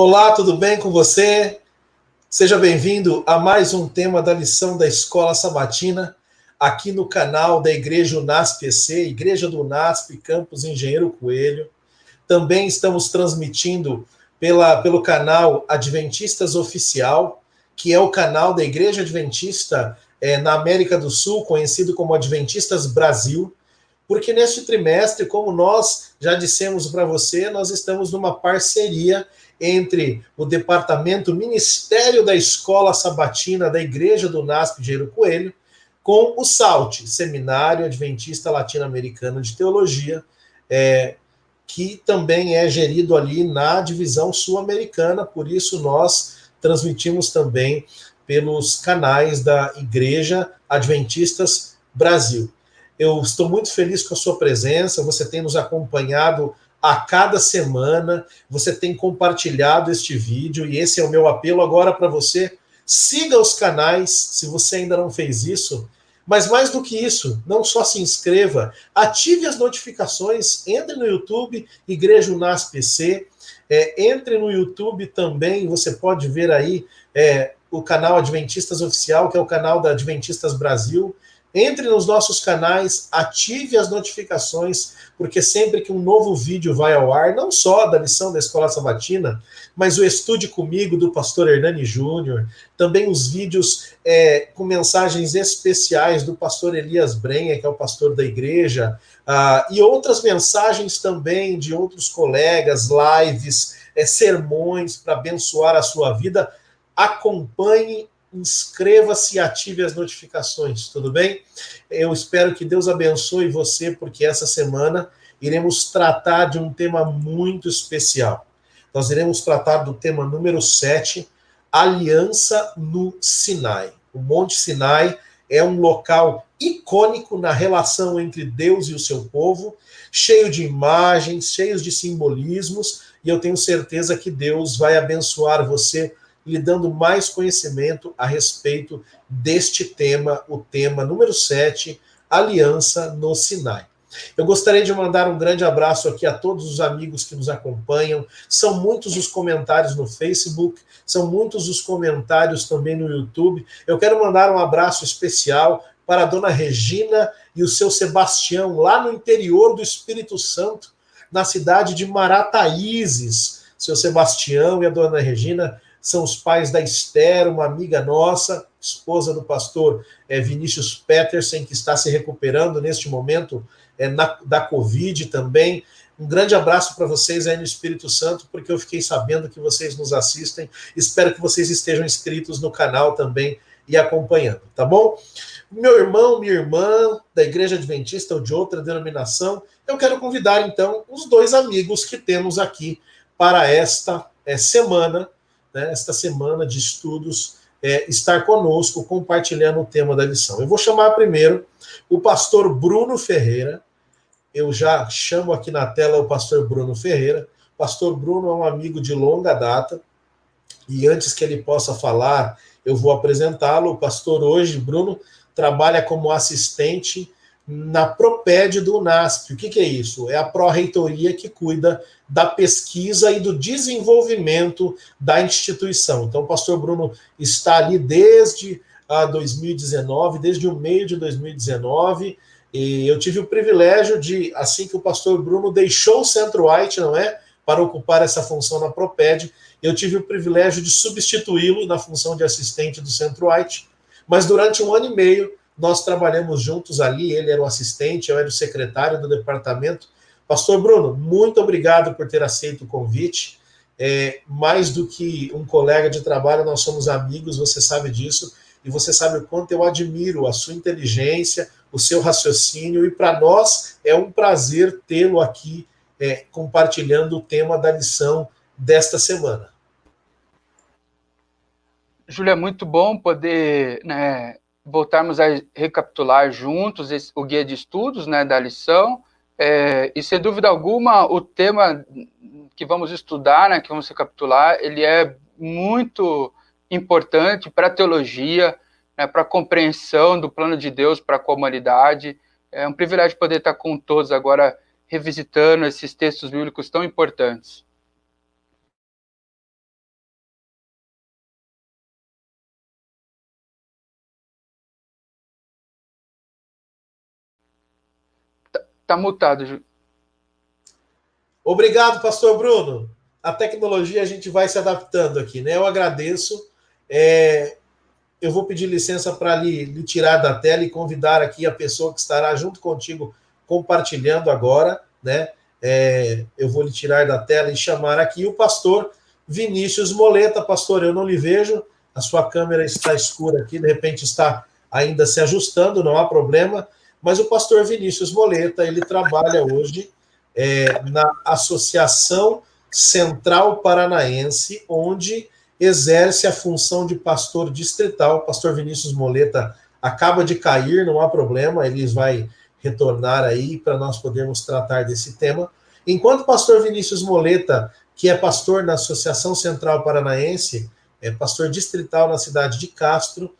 Olá, tudo bem com você? Seja bem-vindo a mais um tema da lição da Escola Sabatina, aqui no canal da Igreja UNASP-EC, Igreja do UNASP, Campus Engenheiro Coelho. Também estamos transmitindo pelo canal Adventistas Oficial, que é o canal da Igreja Adventista na América do Sul, conhecido como Adventistas Brasil, porque neste trimestre, como nós já dissemos para você, nós estamos numa parceria entre o Departamento Ministério da Escola Sabatina da Igreja do UNASP Engenheiro Coelho com o SALT, Seminário Adventista Latino-Americano de Teologia, que também é gerido ali na divisão sul-americana, por isso nós transmitimos também pelos canais da Igreja Adventistas Brasil. Eu estou muito feliz com a sua presença, você tem nos acompanhado a cada semana, você tem compartilhado este vídeo, e esse é o meu apelo agora para você. Siga os canais, se você ainda não fez isso, mas mais do que isso, não só se inscreva, ative as notificações, entre no YouTube, Igreja UNASP-EC, entre no YouTube também, você pode ver aí o canal Adventistas Oficial, que é o canal da Adventistas Brasil. Entre nos nossos canais, ative as notificações, porque sempre que um novo vídeo vai ao ar, não só da lição da Escola Sabatina, mas o Estude Comigo do pastor Hernani Júnior, também os vídeos com mensagens especiais do pastor Elias Brenha, que é o pastor da igreja, e outras mensagens também de outros colegas, lives, sermões para abençoar a sua vida. Acompanhe, inscreva-se e ative as notificações, tudo bem? Eu espero que Deus abençoe você, porque essa semana iremos tratar de um tema muito especial. Nós iremos tratar do tema número 7, Aliança no Sinai. O Monte Sinai é um local icônico na relação entre Deus e o seu povo, cheio de imagens, cheio de simbolismos, e eu tenho certeza que Deus vai abençoar você lhe dando mais conhecimento a respeito deste tema, o tema número 7, Aliança no Sinai. Eu gostaria de mandar um grande abraço aqui a todos os amigos que nos acompanham. São muitos os comentários no Facebook, são muitos os comentários também no YouTube. Eu quero mandar um abraço especial para a dona Regina e o seu Sebastião, lá no interior do Espírito Santo, na cidade de Marataízes. Seu Sebastião e a dona Regina são os pais da Esther, uma amiga nossa, esposa do pastor Vinícius Petersen, que está se recuperando neste momento da Covid também. Um grande abraço para vocês aí no Espírito Santo, porque eu fiquei sabendo que vocês nos assistem. Espero que vocês estejam inscritos no canal também e acompanhando, tá bom? Meu irmão, minha irmã, da Igreja Adventista ou de outra denominação, eu quero convidar, então, os dois amigos que temos aqui para esta semana, esta semana de estudos, estar conosco, compartilhando o tema da lição. Eu vou chamar primeiro o pastor Bruno Ferreira. Eu já chamo aqui na tela o pastor Bruno Ferreira. O pastor Bruno é um amigo de longa data, e antes que ele possa falar, eu vou apresentá-lo. O pastor hoje, Bruno, trabalha como assistente na Proped do UNASP. O que é isso? É a pró-reitoria que cuida da pesquisa e do desenvolvimento da instituição. Então, o pastor Bruno está ali desde 2019, desde o meio de 2019, e eu tive o privilégio de, assim que o pastor Bruno deixou o Centro-White, não é, para ocupar essa função na Proped, eu tive o privilégio de substituí-lo na função de assistente do Centro-White, mas durante 1 ano e meio, nós trabalhamos juntos ali, ele era o assistente, eu era o secretário do departamento. Pastor Bruno, muito obrigado por ter aceito o convite. Mais do que um colega de trabalho, nós somos amigos, você sabe disso, e você sabe o quanto eu admiro a sua inteligência, o seu raciocínio, e para nós é um prazer tê-lo aqui compartilhando o tema da lição desta semana. Júlio, é muito bom poder voltarmos a recapitular juntos o guia de estudos da lição, e sem dúvida alguma o tema que vamos estudar, que vamos recapitular, ele é muito importante para a teologia, para a compreensão do plano de Deus para a comunidade. É um privilégio poder estar com todos agora revisitando esses textos bíblicos tão importantes. Tá mutado, Ju. Obrigado, pastor Bruno. A tecnologia a gente vai se adaptando aqui, né? Eu agradeço. Eu vou pedir licença para lhe tirar da tela e convidar aqui a pessoa que estará junto contigo compartilhando agora, né? Eu vou lhe tirar da tela e chamar aqui o pastor Vinícius Moleta. Pastor, eu não lhe vejo, a sua câmera está escura aqui, de repente está ainda se ajustando, não há problema, mas o pastor Vinícius Moleta, ele trabalha hoje na Associação Central Paranaense, onde exerce a função de pastor distrital. O pastor Vinícius Moleta acaba de cair, não há problema, ele vai retornar aí para nós podermos tratar desse tema. Enquanto o pastor Vinícius Moleta, que é pastor na Associação Central Paranaense, é pastor distrital na cidade de Castro,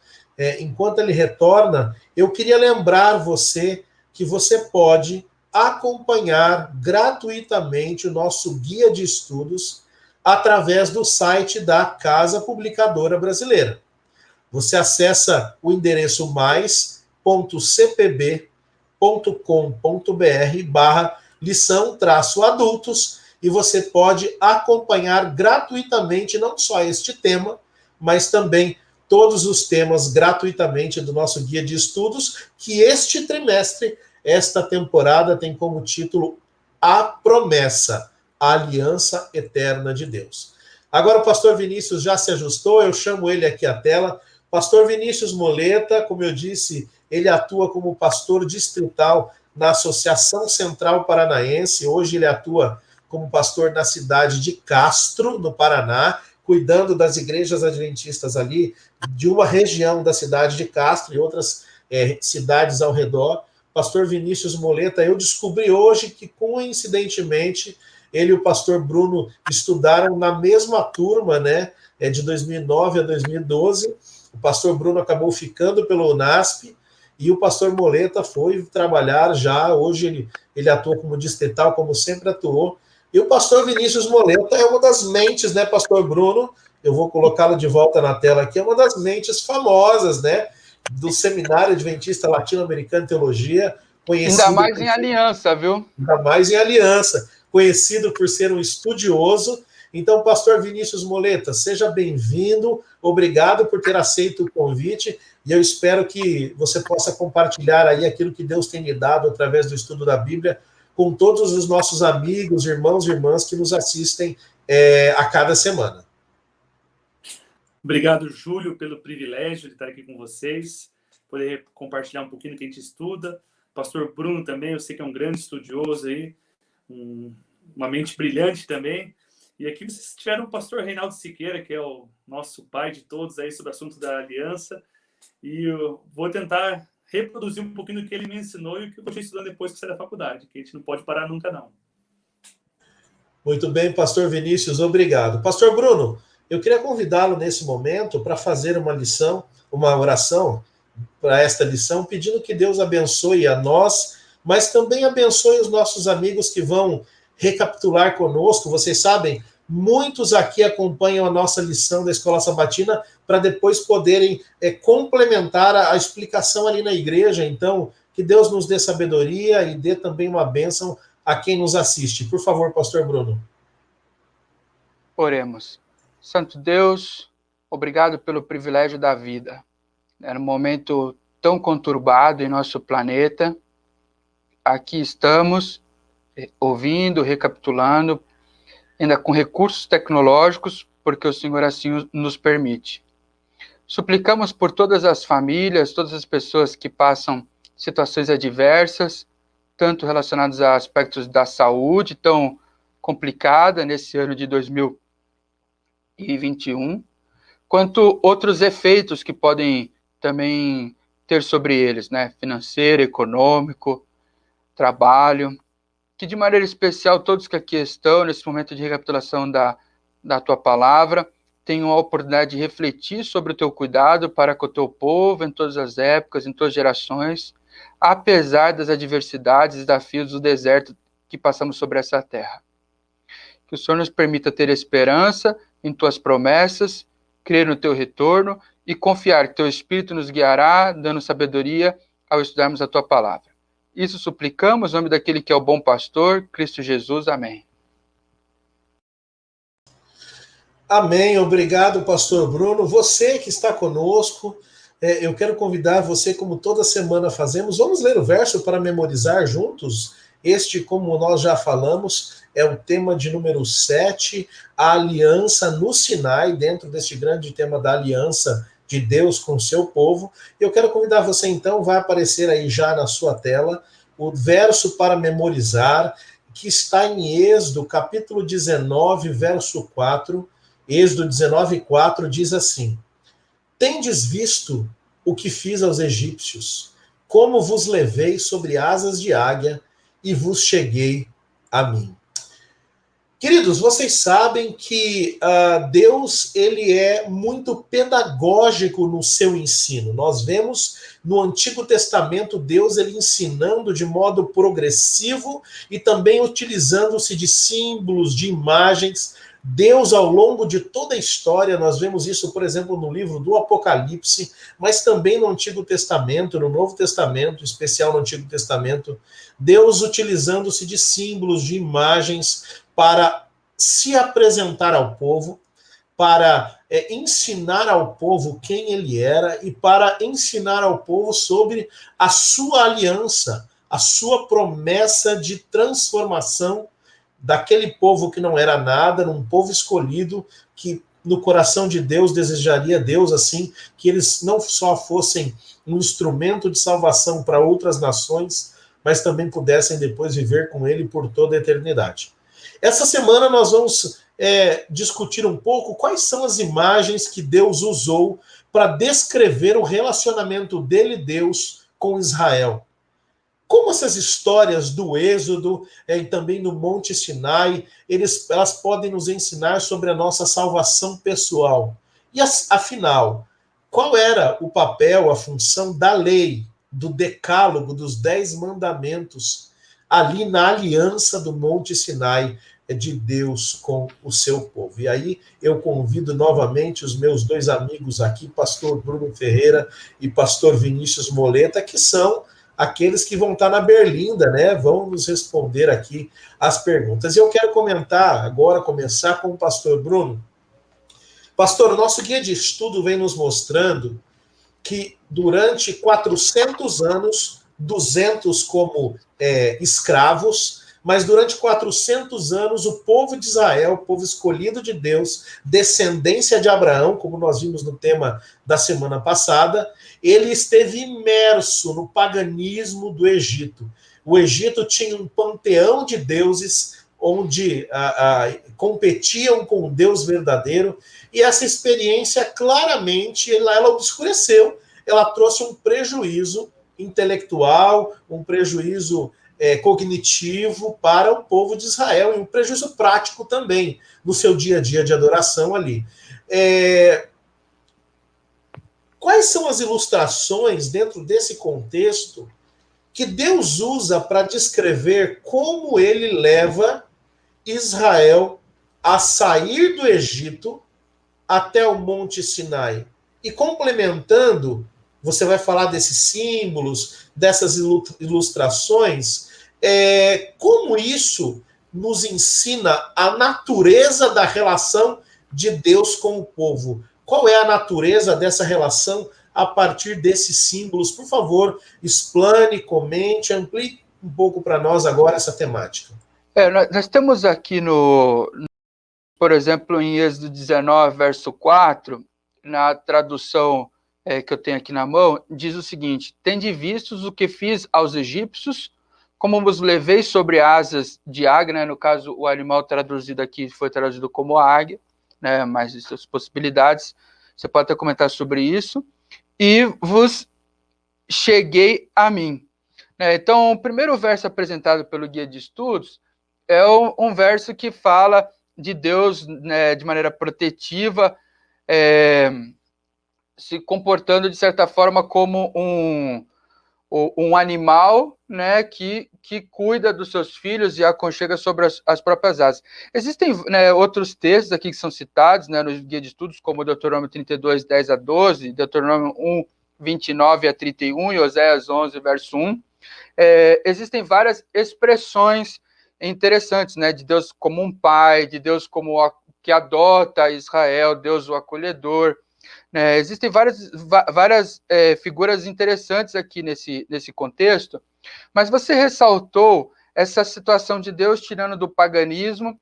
enquanto ele retorna, eu queria lembrar você que você pode acompanhar gratuitamente o nosso guia de estudos através do site da Casa Publicadora Brasileira. Você acessa o endereço mais.cpb.com.br/lição-adultos e você pode acompanhar gratuitamente não só este tema, mas também todos os temas gratuitamente do nosso guia de estudos, que este trimestre, esta temporada, tem como título A Promessa, a Aliança Eterna de Deus. Agora o pastor Vinícius já se ajustou, eu chamo ele aqui à tela. Pastor Vinícius Moleta, como eu disse, ele atua como pastor distrital na Associação Central Paranaense. Hoje ele atua como pastor na cidade de Castro, no Paraná, cuidando das igrejas adventistas ali, de uma região da cidade de Castro e outras cidades ao redor. Pastor Vinícius Moleta, eu descobri hoje que, coincidentemente, ele e o pastor Bruno estudaram na mesma turma, né, de 2009 a 2012. O pastor Bruno acabou ficando pelo UNASP e o pastor Moleta foi trabalhar já. Hoje ele atua como distrital, como sempre atuou. E o pastor Vinícius Moleta é uma das mentes, né, pastor Bruno? Eu vou colocá-lo de volta na tela aqui. É uma das mentes famosas, né, do Seminário Adventista Latino-Americano de Teologia, conhecido... Ainda mais em aliança, viu? Ainda mais em aliança, conhecido por ser um estudioso. Então, pastor Vinícius Moleta, seja bem-vindo, obrigado por ter aceito o convite, e eu espero que você possa compartilhar aí aquilo que Deus tem lhe dado através do estudo da Bíblia com todos os nossos amigos, irmãos e irmãs que nos assistem a cada semana. Obrigado, Júlio, pelo privilégio de estar aqui com vocês, poder compartilhar um pouquinho do que a gente estuda. Pastor Bruno também, eu sei que é um grande estudioso aí, uma mente brilhante também. E aqui vocês tiveram o pastor Reinaldo Siqueira, que é o nosso pai de todos aí sobre o assunto da aliança. E eu vou tentar reproduzir um pouquinho do que ele me ensinou e o que eu estou estudando depois que sair da faculdade, que a gente não pode parar nunca, não. Muito bem, pastor Vinícius, obrigado. Pastor Bruno, eu queria convidá-lo nesse momento para fazer uma oração para esta lição, pedindo que Deus abençoe a nós, mas também abençoe os nossos amigos que vão recapitular conosco. Vocês sabem, muitos aqui acompanham a nossa lição da Escola Sabatina para depois poderem complementar a explicação ali na igreja. Então, que Deus nos dê sabedoria e dê também uma bênção a quem nos assiste. Por favor, pastor Bruno. Oremos. Santo Deus, obrigado pelo privilégio da vida. Era um momento tão conturbado em nosso planeta. Aqui estamos, ouvindo, recapitulando, ainda com recursos tecnológicos, porque o Senhor assim nos permite. Suplicamos por todas as famílias, todas as pessoas que passam situações adversas, tanto relacionadas a aspectos da saúde, tão complicada nesse ano de 2021, quanto outros efeitos que podem também ter sobre eles, né? Financeiro, econômico, trabalho, que de maneira especial todos que aqui estão nesse momento de recapitulação da tua palavra tenham a oportunidade de refletir sobre o teu cuidado para com o teu povo em todas as épocas, em todas as gerações, apesar das adversidades e desafios do deserto que passamos sobre essa terra. Que o Senhor nos permita ter esperança em tuas promessas, crer no teu retorno e confiar que teu Espírito nos guiará, dando sabedoria ao estudarmos a tua palavra. Isso suplicamos, em nome daquele que é o bom pastor, Cristo Jesus. Amém. Amém. Obrigado, pastor Bruno. Você que está conosco, eu quero convidar você, como toda semana fazemos, vamos ler o verso para memorizar juntos. Este, como nós já falamos, é o tema de número 7, a aliança no Sinai, dentro deste grande tema da aliança de Deus com o seu povo. Eu quero convidar você, então, vai aparecer aí já na sua tela, o verso para memorizar, que está em Êxodo, capítulo 19, verso 4. Êxodo 19:4 diz assim: Tendes visto o que fiz aos egípcios, como vos levei sobre asas de águia e vos cheguei a mim. Queridos, vocês sabem que Deus ele é muito pedagógico no seu ensino. Nós vemos no Antigo Testamento Deus ele ensinando de modo progressivo e também utilizando-se de símbolos, de imagens. Deus, ao longo de toda a história, nós vemos isso, por exemplo, no livro do Apocalipse, mas também no Antigo Testamento, no Novo Testamento, em especial no Antigo Testamento, Deus utilizando-se de símbolos, de imagens, para se apresentar ao povo, para ensinar ao povo quem ele era e para ensinar ao povo sobre a sua aliança, a sua promessa de transformação daquele povo que não era nada, num povo escolhido, que no coração de Deus desejaria Deus assim, que eles não só fossem um instrumento de salvação para outras nações, mas também pudessem depois viver com ele por toda a eternidade. Essa semana nós vamos discutir um pouco quais são as imagens que Deus usou para descrever o relacionamento dele, Deus, com Israel. Como essas histórias do Êxodo e também no Monte Sinai, elas podem nos ensinar sobre a nossa salvação pessoal. E afinal, qual era o papel, a função da lei, do decálogo, dos 10 mandamentos, ali na aliança do Monte Sinai de Deus com o seu povo? E aí eu convido novamente os meus dois amigos aqui, pastor Bruno Ferreira e pastor Vinícius Moleta, que são aqueles que vão estar na berlinda, né? Vão nos responder aqui as perguntas. E eu quero começar com o pastor Bruno. Pastor, o nosso guia de estudo vem nos mostrando que durante 400 anos, 200 como escravos, mas durante 400 anos o povo de Israel, o povo escolhido de Deus, descendência de Abraão, como nós vimos no tema da semana passada, ele esteve imerso no paganismo do Egito. O Egito tinha um panteão de deuses onde competiam com o Deus verdadeiro, e essa experiência claramente ela obscureceu, ela trouxe um prejuízo intelectual, um prejuízo cognitivo para o povo de Israel, e um prejuízo prático também no seu dia a dia de adoração ali. Quais são as ilustrações dentro desse contexto que Deus usa para descrever como ele leva Israel a sair do Egito até o Monte Sinai? E complementando, você vai falar desses símbolos, dessas ilustrações, como isso nos ensina a natureza da relação de Deus com o povo. Qual é a natureza dessa relação a partir desses símbolos? Por favor, explane, comente, amplie um pouco para nós agora essa temática. Nós temos aqui por exemplo, em Êxodo 19, verso 4, na tradução que eu tenho aqui na mão, diz o seguinte: Tende vistos o que fiz aos egípcios, como vos levei sobre asas de águia, né? No caso, o animal traduzido aqui foi traduzido como águia, né? Mas essas possibilidades, você pode até comentar sobre isso, e vos cheguei a mim. Então, o primeiro verso apresentado pelo guia de estudos é um verso que fala de Deus, né, de maneira protetiva, se comportando de certa forma como um animal, né, que cuida dos seus filhos e aconchega sobre as próprias asas. Existem, né, outros textos aqui que são citados, né, no guia de estudos, como Deuteronômio 32, 10 a 12, Deuteronômio 1, 29 a 31 e Oséias 11, verso 1, existem várias expressões interessantes, né, de Deus como um pai, de Deus como que adota Israel, Deus o acolhedor. Existem várias figuras interessantes aqui nesse contexto, mas você ressaltou essa situação de Deus tirando do paganismo,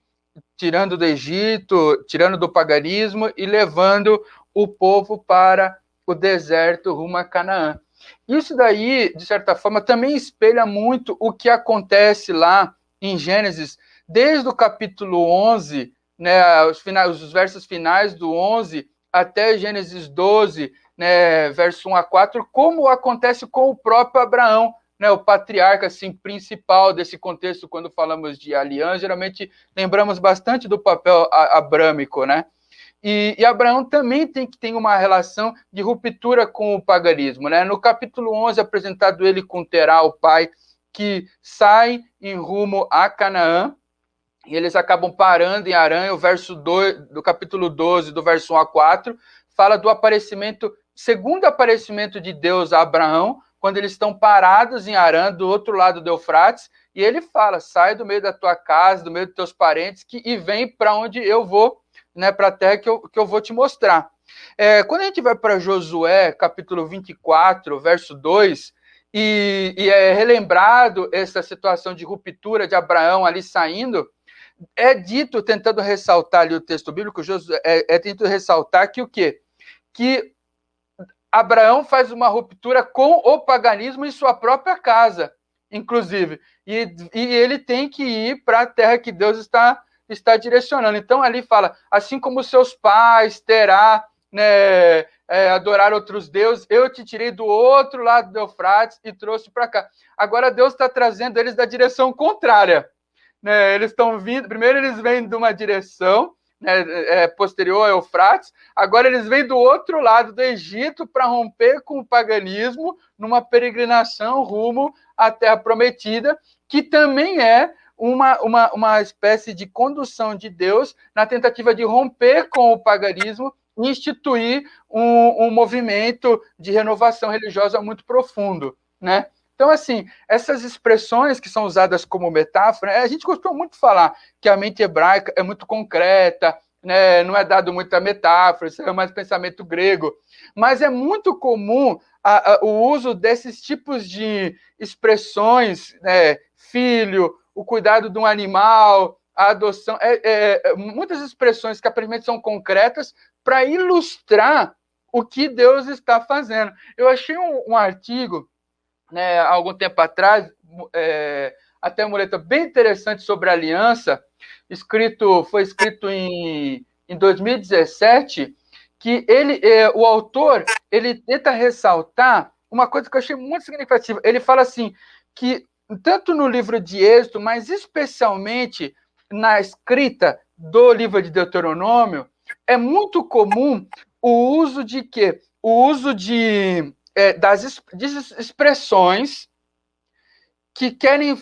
tirando do Egito, tirando do paganismo e levando o povo para o deserto rumo a Canaã. Isso daí, de certa forma, também espelha muito o que acontece lá em Gênesis, desde o capítulo 11, né, os versos finais do 11 até Gênesis 12, né, verso 1 a 4, como acontece com o próprio Abraão, né, o patriarca assim, principal desse contexto. Quando falamos de aliança, geralmente lembramos bastante do papel abrâmico, né? E Abraão também tem uma relação de ruptura com o paganismo, né? No capítulo 11, apresentado ele com Terá, o pai, que sai em rumo a Canaã, e eles acabam parando em Harã. O verso 2 do capítulo 12, do verso 1 a 4, fala do segundo aparecimento de Deus a Abraão, quando eles estão parados em Harã, do outro lado do Eufrates, e ele fala: sai do meio da tua casa, do meio dos teus parentes, e vem para onde eu vou, né, para a terra que eu vou te mostrar. Quando a gente vai para Josué, capítulo 24, verso 2, e é relembrado essa situação de ruptura de Abraão ali saindo, é dito, tentando ressaltar ali o texto bíblico, tentando ressaltar que o quê? Que Abraão faz uma ruptura com o paganismo em sua própria casa, inclusive. E ele tem que ir para a terra que Deus está direcionando. Então, ali fala, assim como seus pais Terá, né, adorar outros deuses, eu te tirei do outro lado do Eufrates e trouxe para cá. Agora, Deus está trazendo eles da direção contrária. Né, eles estão vindo, primeiro eles vêm de uma direção, né, posterior ao Eufrates, agora eles vêm do outro lado do Egito para romper com o paganismo numa peregrinação rumo à Terra Prometida, que também é uma espécie de condução de Deus na tentativa de romper com o paganismo e instituir um movimento de renovação religiosa muito profundo, né? Então, assim, essas expressões que são usadas como metáfora, a gente costuma muito falar que a mente hebraica é muito concreta, né, não é dado muita metáfora, isso é mais pensamento grego, mas é muito comum o uso desses tipos de expressões, né, filho, o cuidado de um animal, a adoção, muitas expressões que aparentemente são concretas para ilustrar o que Deus está fazendo. Eu achei um artigo, né, há algum tempo atrás, até uma letra bem interessante sobre a aliança, foi escrito em 2017, que o autor ele tenta ressaltar uma coisa que eu achei muito significativa. Ele fala assim, que tanto no livro de Êxodo, mas especialmente na escrita do livro de Deuteronômio, é muito comum o uso de quê? O uso das expressões que querem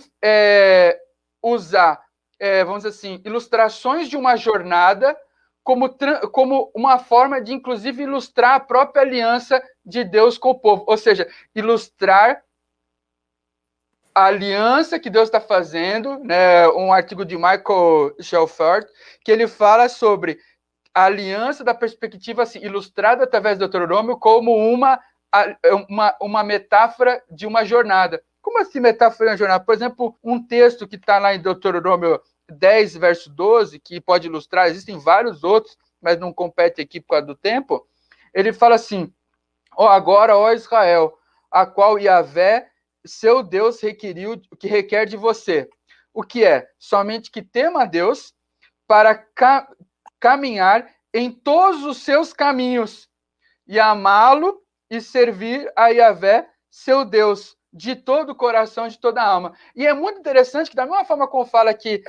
usar, vamos dizer assim, ilustrações de uma jornada como uma forma de, inclusive, ilustrar a própria aliança de Deus com o povo. Ou seja, ilustrar a aliança que Deus está fazendo, né? Um artigo de Michael Shelford, que ele fala sobre a aliança da perspectiva assim, ilustrada através do Deuteronômio como uma metáfora de uma jornada. Como assim metáfora de uma jornada? Por exemplo, um texto que está lá em Deuteronômio 10, verso 12, que pode ilustrar, existem vários outros, mas não compete aqui por causa do tempo. Ele fala assim: agora, ó Israel, a qual Yahvé, seu Deus, requeriu, o que requer de você. O que é? Somente que tema a Deus para caminhar em todos os seus caminhos e amá-lo e servir a Yahvé, seu Deus, de todo o coração, de toda a alma. E é muito interessante que, da mesma forma como fala que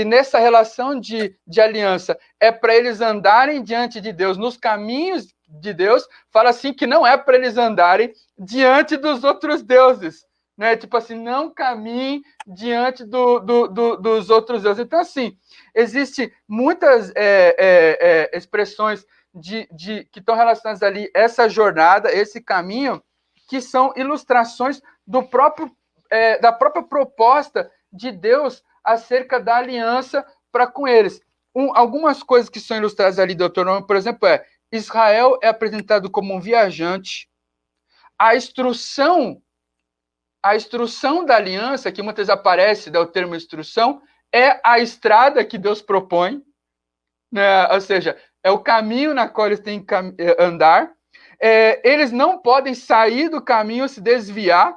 nessa relação de aliança é para eles andarem diante de Deus, nos caminhos de Deus, fala assim que não é para eles andarem diante dos outros deuses. Né? Tipo assim, não caminhem diante dos outros deuses. Então, assim, existem muitas expressões que estão relacionadas ali, essa jornada, esse caminho, que são ilustrações do próprio da própria proposta de Deus acerca da aliança para com eles. Algumas coisas que são ilustradas ali do Deuteronômio, por exemplo, Israel é apresentado como um viajante. A instrução da aliança, que muitas vezes aparece, o termo instrução, é a estrada que Deus propõe, né? Ou seja, é o caminho na qual eles têm que andar. Eles não podem sair do caminho, se desviar.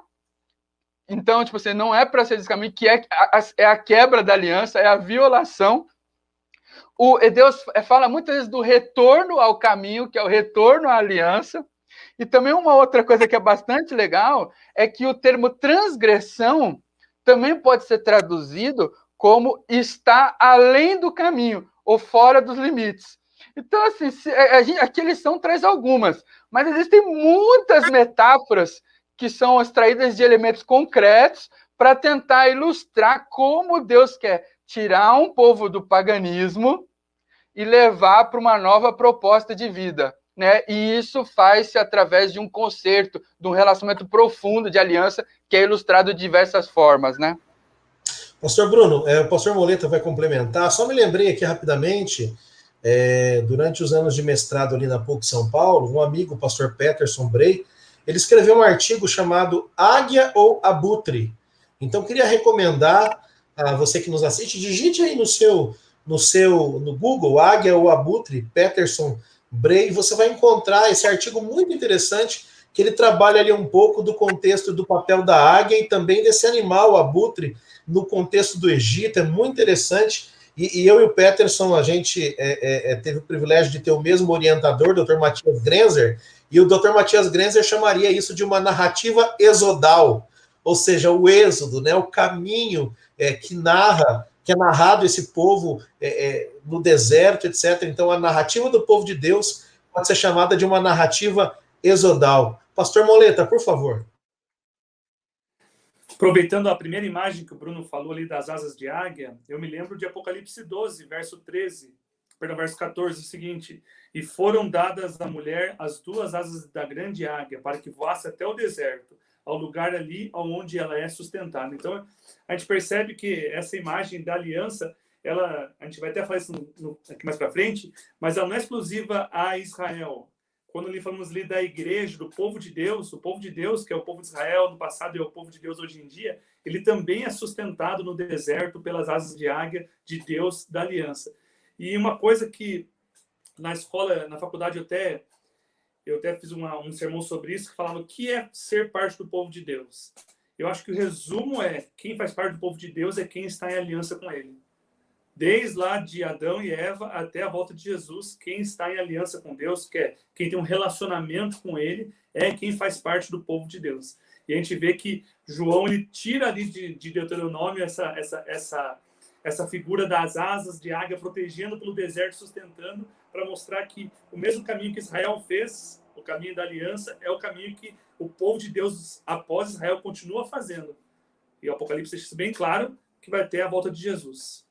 Então, tipo assim, não é para ser desse caminho, que é a quebra da aliança, é a violação. Deus fala muitas vezes do retorno ao caminho, que é o retorno à aliança. E também uma outra coisa que é bastante legal é que o termo transgressão também pode ser traduzido como está além do caminho ou fora dos limites. Então, assim, aqui a lição traz algumas, mas existem muitas metáforas que são extraídas de elementos concretos para tentar ilustrar como Deus quer tirar um povo do paganismo e levar para uma nova proposta de vida, né? E isso faz-se através de um concerto, de um relacionamento profundo de aliança, que é ilustrado de diversas formas, né? Pastor Bruno, o pastor Moleta vai complementar. Só me lembrei aqui rapidamente, durante os anos de mestrado ali na PUC São Paulo, um amigo, o pastor Peterson Bray, ele escreveu um artigo chamado Águia ou Abutre. Então, queria recomendar a você que nos assiste, digite aí no Google, Águia ou Abutre, Peterson Bray, você vai encontrar esse artigo muito interessante, que ele trabalha ali um pouco do contexto do papel da águia e também desse animal, o abutre, no contexto do Egito. É muito interessante. E eu e o Peterson, a gente teve o privilégio de ter o mesmo orientador, o Dr. Matias Grenzer, e o Dr. Matias Grenzer chamaria isso de uma narrativa exodal, ou seja, o êxodo, né, o caminho que é narrado esse povo no deserto, etc. Então, a narrativa do povo de Deus pode ser chamada de uma narrativa exodal. Pastor Moleta, por favor. Aproveitando a primeira imagem que o Bruno falou ali das asas de águia, eu me lembro de Apocalipse 12, verso 14, o seguinte: e foram dadas à mulher as duas asas da grande águia, para que voasse até o deserto, ao lugar ali onde ela é sustentada. Então, a gente percebe que essa imagem da aliança, a gente vai até falar isso aqui mais para frente, mas ela não é exclusiva a Israel. Quando ali falamos ali da igreja, do povo de Deus, o povo de Deus, que é o povo de Israel no passado e é o povo de Deus hoje em dia, ele também é sustentado no deserto pelas asas de águia de Deus da aliança. E uma coisa que na escola, na faculdade, eu até fiz um sermão sobre isso, que falava o que é ser parte do povo de Deus. Eu acho que o resumo quem faz parte do povo de Deus é quem está em aliança com ele. Desde lá de Adão e Eva até a volta de Jesus, quem está em aliança com Deus, quem tem um relacionamento com ele, é quem faz parte do povo de Deus. E a gente vê que João ele tira ali de Deuteronômio essa figura das asas de águia protegendo pelo deserto, sustentando, para mostrar que o mesmo caminho que Israel fez, o caminho da aliança, é o caminho que o povo de Deus, após Israel, continua fazendo. E o Apocalipse deixa isso bem claro, que vai ter a volta de Jesus.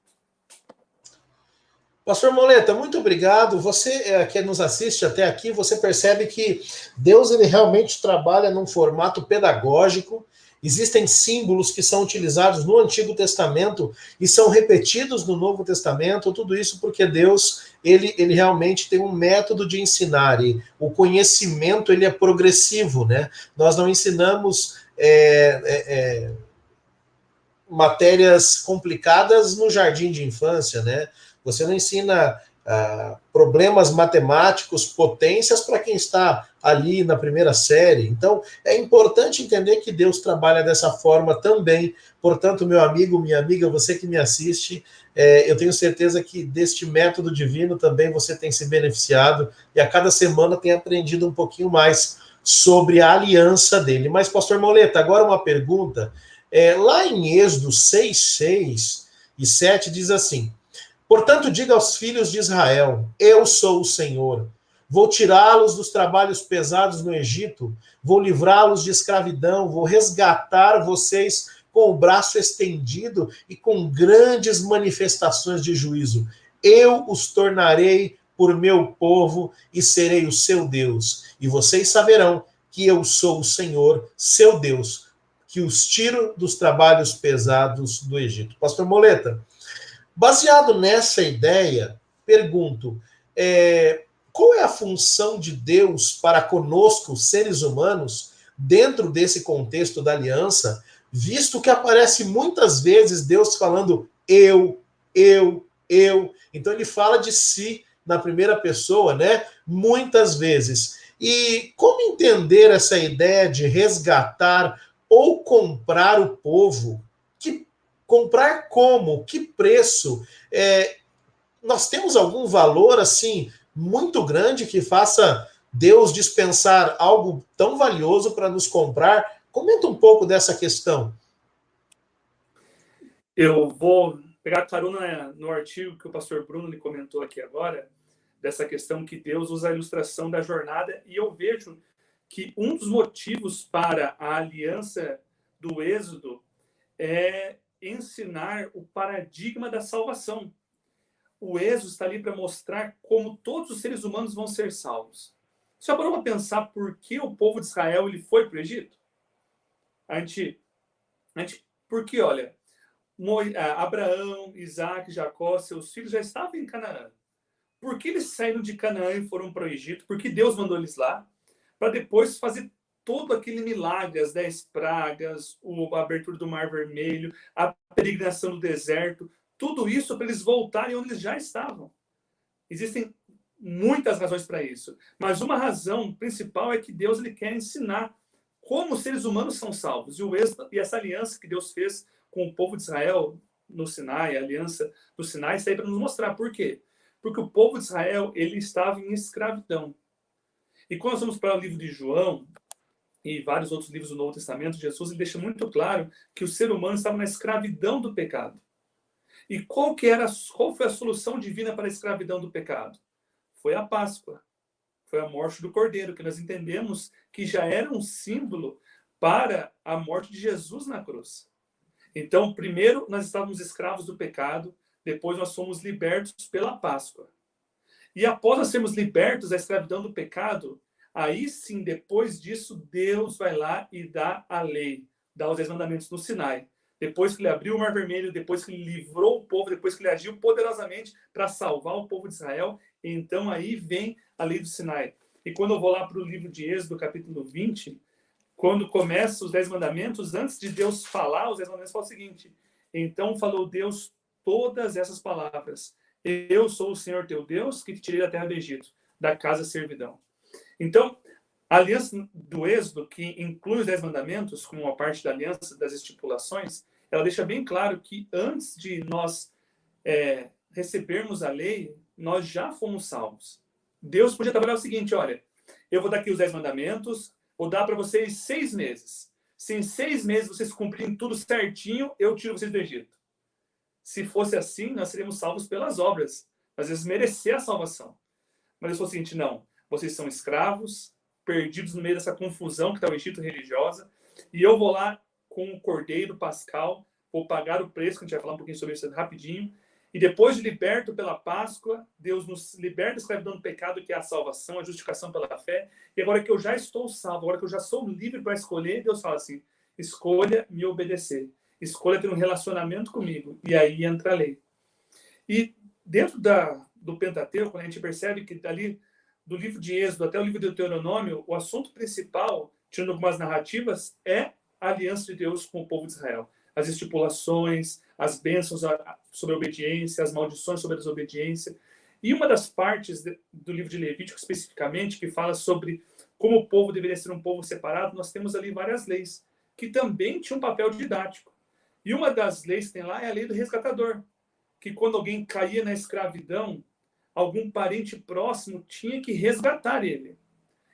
Pastor Moleta, muito obrigado. Você que nos assiste até aqui, você percebe que Deus ele realmente trabalha num formato pedagógico. Existem símbolos que são utilizados no Antigo Testamento e são repetidos no Novo Testamento, tudo isso porque Deus ele realmente tem um método de ensinar, e o conhecimento ele é progressivo, né? Nós não ensinamos matérias complicadas no jardim de infância, né? Você não ensina problemas matemáticos, potências para quem está ali na primeira série. Então, é importante entender que Deus trabalha dessa forma também. Portanto, meu amigo, minha amiga, você que me assiste, eu tenho certeza que deste método divino também você tem se beneficiado e a cada semana tem aprendido um pouquinho mais sobre a aliança dele. Mas, pastor Moleta, agora uma pergunta. Lá em Êxodo 6, 6 e 7 diz assim: portanto, diga aos filhos de Israel, eu sou o Senhor. Vou tirá-los dos trabalhos pesados no Egito, vou livrá-los de escravidão, vou resgatar vocês com o braço estendido e com grandes manifestações de juízo. Eu os tornarei por meu povo e serei o seu Deus. E vocês saberão que eu sou o Senhor, seu Deus, que os tira dos trabalhos pesados do Egito. Pastor Moleta, baseado nessa ideia, pergunto, qual é a função de Deus para conosco, seres humanos, dentro desse contexto da aliança, visto que aparece muitas vezes Deus falando eu. Então ele fala de si na primeira pessoa, né? Muitas vezes. E como entender essa ideia de resgatar ou comprar o povo? Comprar como? Que preço? Nós temos algum valor assim muito grande que faça Deus dispensar algo tão valioso para nos comprar? Comenta um pouco dessa questão. Eu vou pegar carona no artigo que o pastor Bruno lhe comentou aqui agora, dessa questão que Deus usa a ilustração da jornada, e eu vejo que um dos motivos para a aliança do Êxodo é ensinar o paradigma da salvação. O Êxodo está ali para mostrar como todos os seres humanos vão ser salvos. Só parou para pensar por que o povo de Israel ele foi para o Egito? Porque, olha, Abraão, Isaac, Jacó, seus filhos já estavam em Canaã. Por que eles saíram de Canaã e foram para o Egito? Porque Deus mandou eles lá, para depois fazer todo aquele milagre, as 10 pragas, a abertura do Mar Vermelho, a peregrinação do deserto, tudo isso para eles voltarem onde eles já estavam. Existem muitas razões para isso, mas uma razão principal é que Deus ele quer ensinar como os seres humanos são salvos. E essa aliança que Deus fez com o povo de Israel no Sinai, a aliança do Sinai, está aí para nos mostrar por quê. Porque o povo de Israel ele estava em escravidão. E quando nós vamos para o livro de João e vários outros livros do Novo Testamento, Jesus ele deixa muito claro que o ser humano estava na escravidão do pecado. E qual foi a solução divina para a escravidão do pecado? Foi a Páscoa. Foi a morte do Cordeiro, que nós entendemos que já era um símbolo para a morte de Jesus na cruz. Então, primeiro nós estávamos escravos do pecado, depois nós fomos libertos pela Páscoa. E após nós sermos libertos da escravidão do pecado, aí sim, depois disso, Deus vai lá e dá a lei, dá os 10 mandamentos no Sinai. Depois que ele abriu o Mar Vermelho, depois que ele livrou o povo, depois que ele agiu poderosamente para salvar o povo de Israel, então aí vem a lei do Sinai. E quando eu vou lá para o livro de Êxodo, capítulo 20, quando começa os 10 mandamentos, antes de Deus falar, os 10 mandamentos falam o seguinte: então falou Deus todas essas palavras. Eu sou o Senhor teu Deus, que te tirei da terra do Egito, da casa de servidão. Então, a aliança do Êxodo, que inclui os 10 mandamentos, como uma parte da aliança das estipulações, ela deixa bem claro que antes de nós recebermos a lei, nós já fomos salvos. Deus podia trabalhar o seguinte: olha, eu vou dar aqui os 10 mandamentos, vou dar para vocês 6 meses. Se em 6 meses vocês cumprirem tudo certinho, eu tiro vocês do Egito. Se fosse assim, nós seríamos salvos pelas obras. Às vezes merecer a salvação. Mas eu sou o seguinte: não, vocês são escravos, perdidos no meio dessa confusão que está o Egito religiosa, e eu vou lá com o Cordeiro Pascal, vou pagar o preço, que a gente vai falar um pouquinho sobre isso rapidinho, e depois de liberto pela Páscoa, Deus nos liberta da escravidão do pecado, que é a salvação, a justificação pela fé, e agora que eu já estou salvo, agora que eu já sou livre para escolher, Deus fala assim: escolha me obedecer, escolha ter um relacionamento comigo, e aí entra a lei. E dentro do Pentateuco, a gente percebe que ali do livro de Êxodo até o livro de Deuteronômio, o assunto principal, tirando algumas narrativas, é a aliança de Deus com o povo de Israel. As estipulações, as bênçãos sobre a obediência, as maldições sobre a desobediência. E uma das partes do livro de Levítico, especificamente, que fala sobre como o povo deveria ser um povo separado, nós temos ali várias leis, que também tinham um papel didático. E uma das leis que tem lá é a lei do resgatador, que quando alguém caía na escravidão, algum parente próximo tinha que resgatar ele.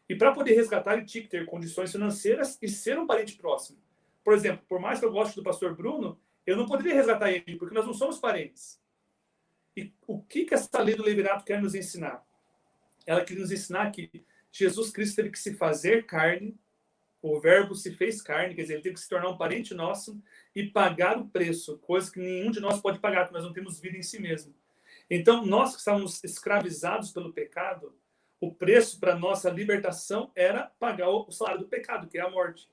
E para poder resgatar, ele tinha que ter condições financeiras e ser um parente próximo. Por exemplo, por mais que eu goste do pastor Bruno, eu não poderia resgatar ele, porque nós não somos parentes. E o que essa lei do levirato quer nos ensinar? Ela quer nos ensinar que Jesus Cristo teve que se fazer carne, o verbo se fez carne, quer dizer, ele teve que se tornar um parente nosso e pagar o preço, coisa que nenhum de nós pode pagar, porque nós não temos vida em si mesmo. Então, nós que estávamos escravizados pelo pecado, o preço para nossa libertação era pagar o salário do pecado, que é a morte.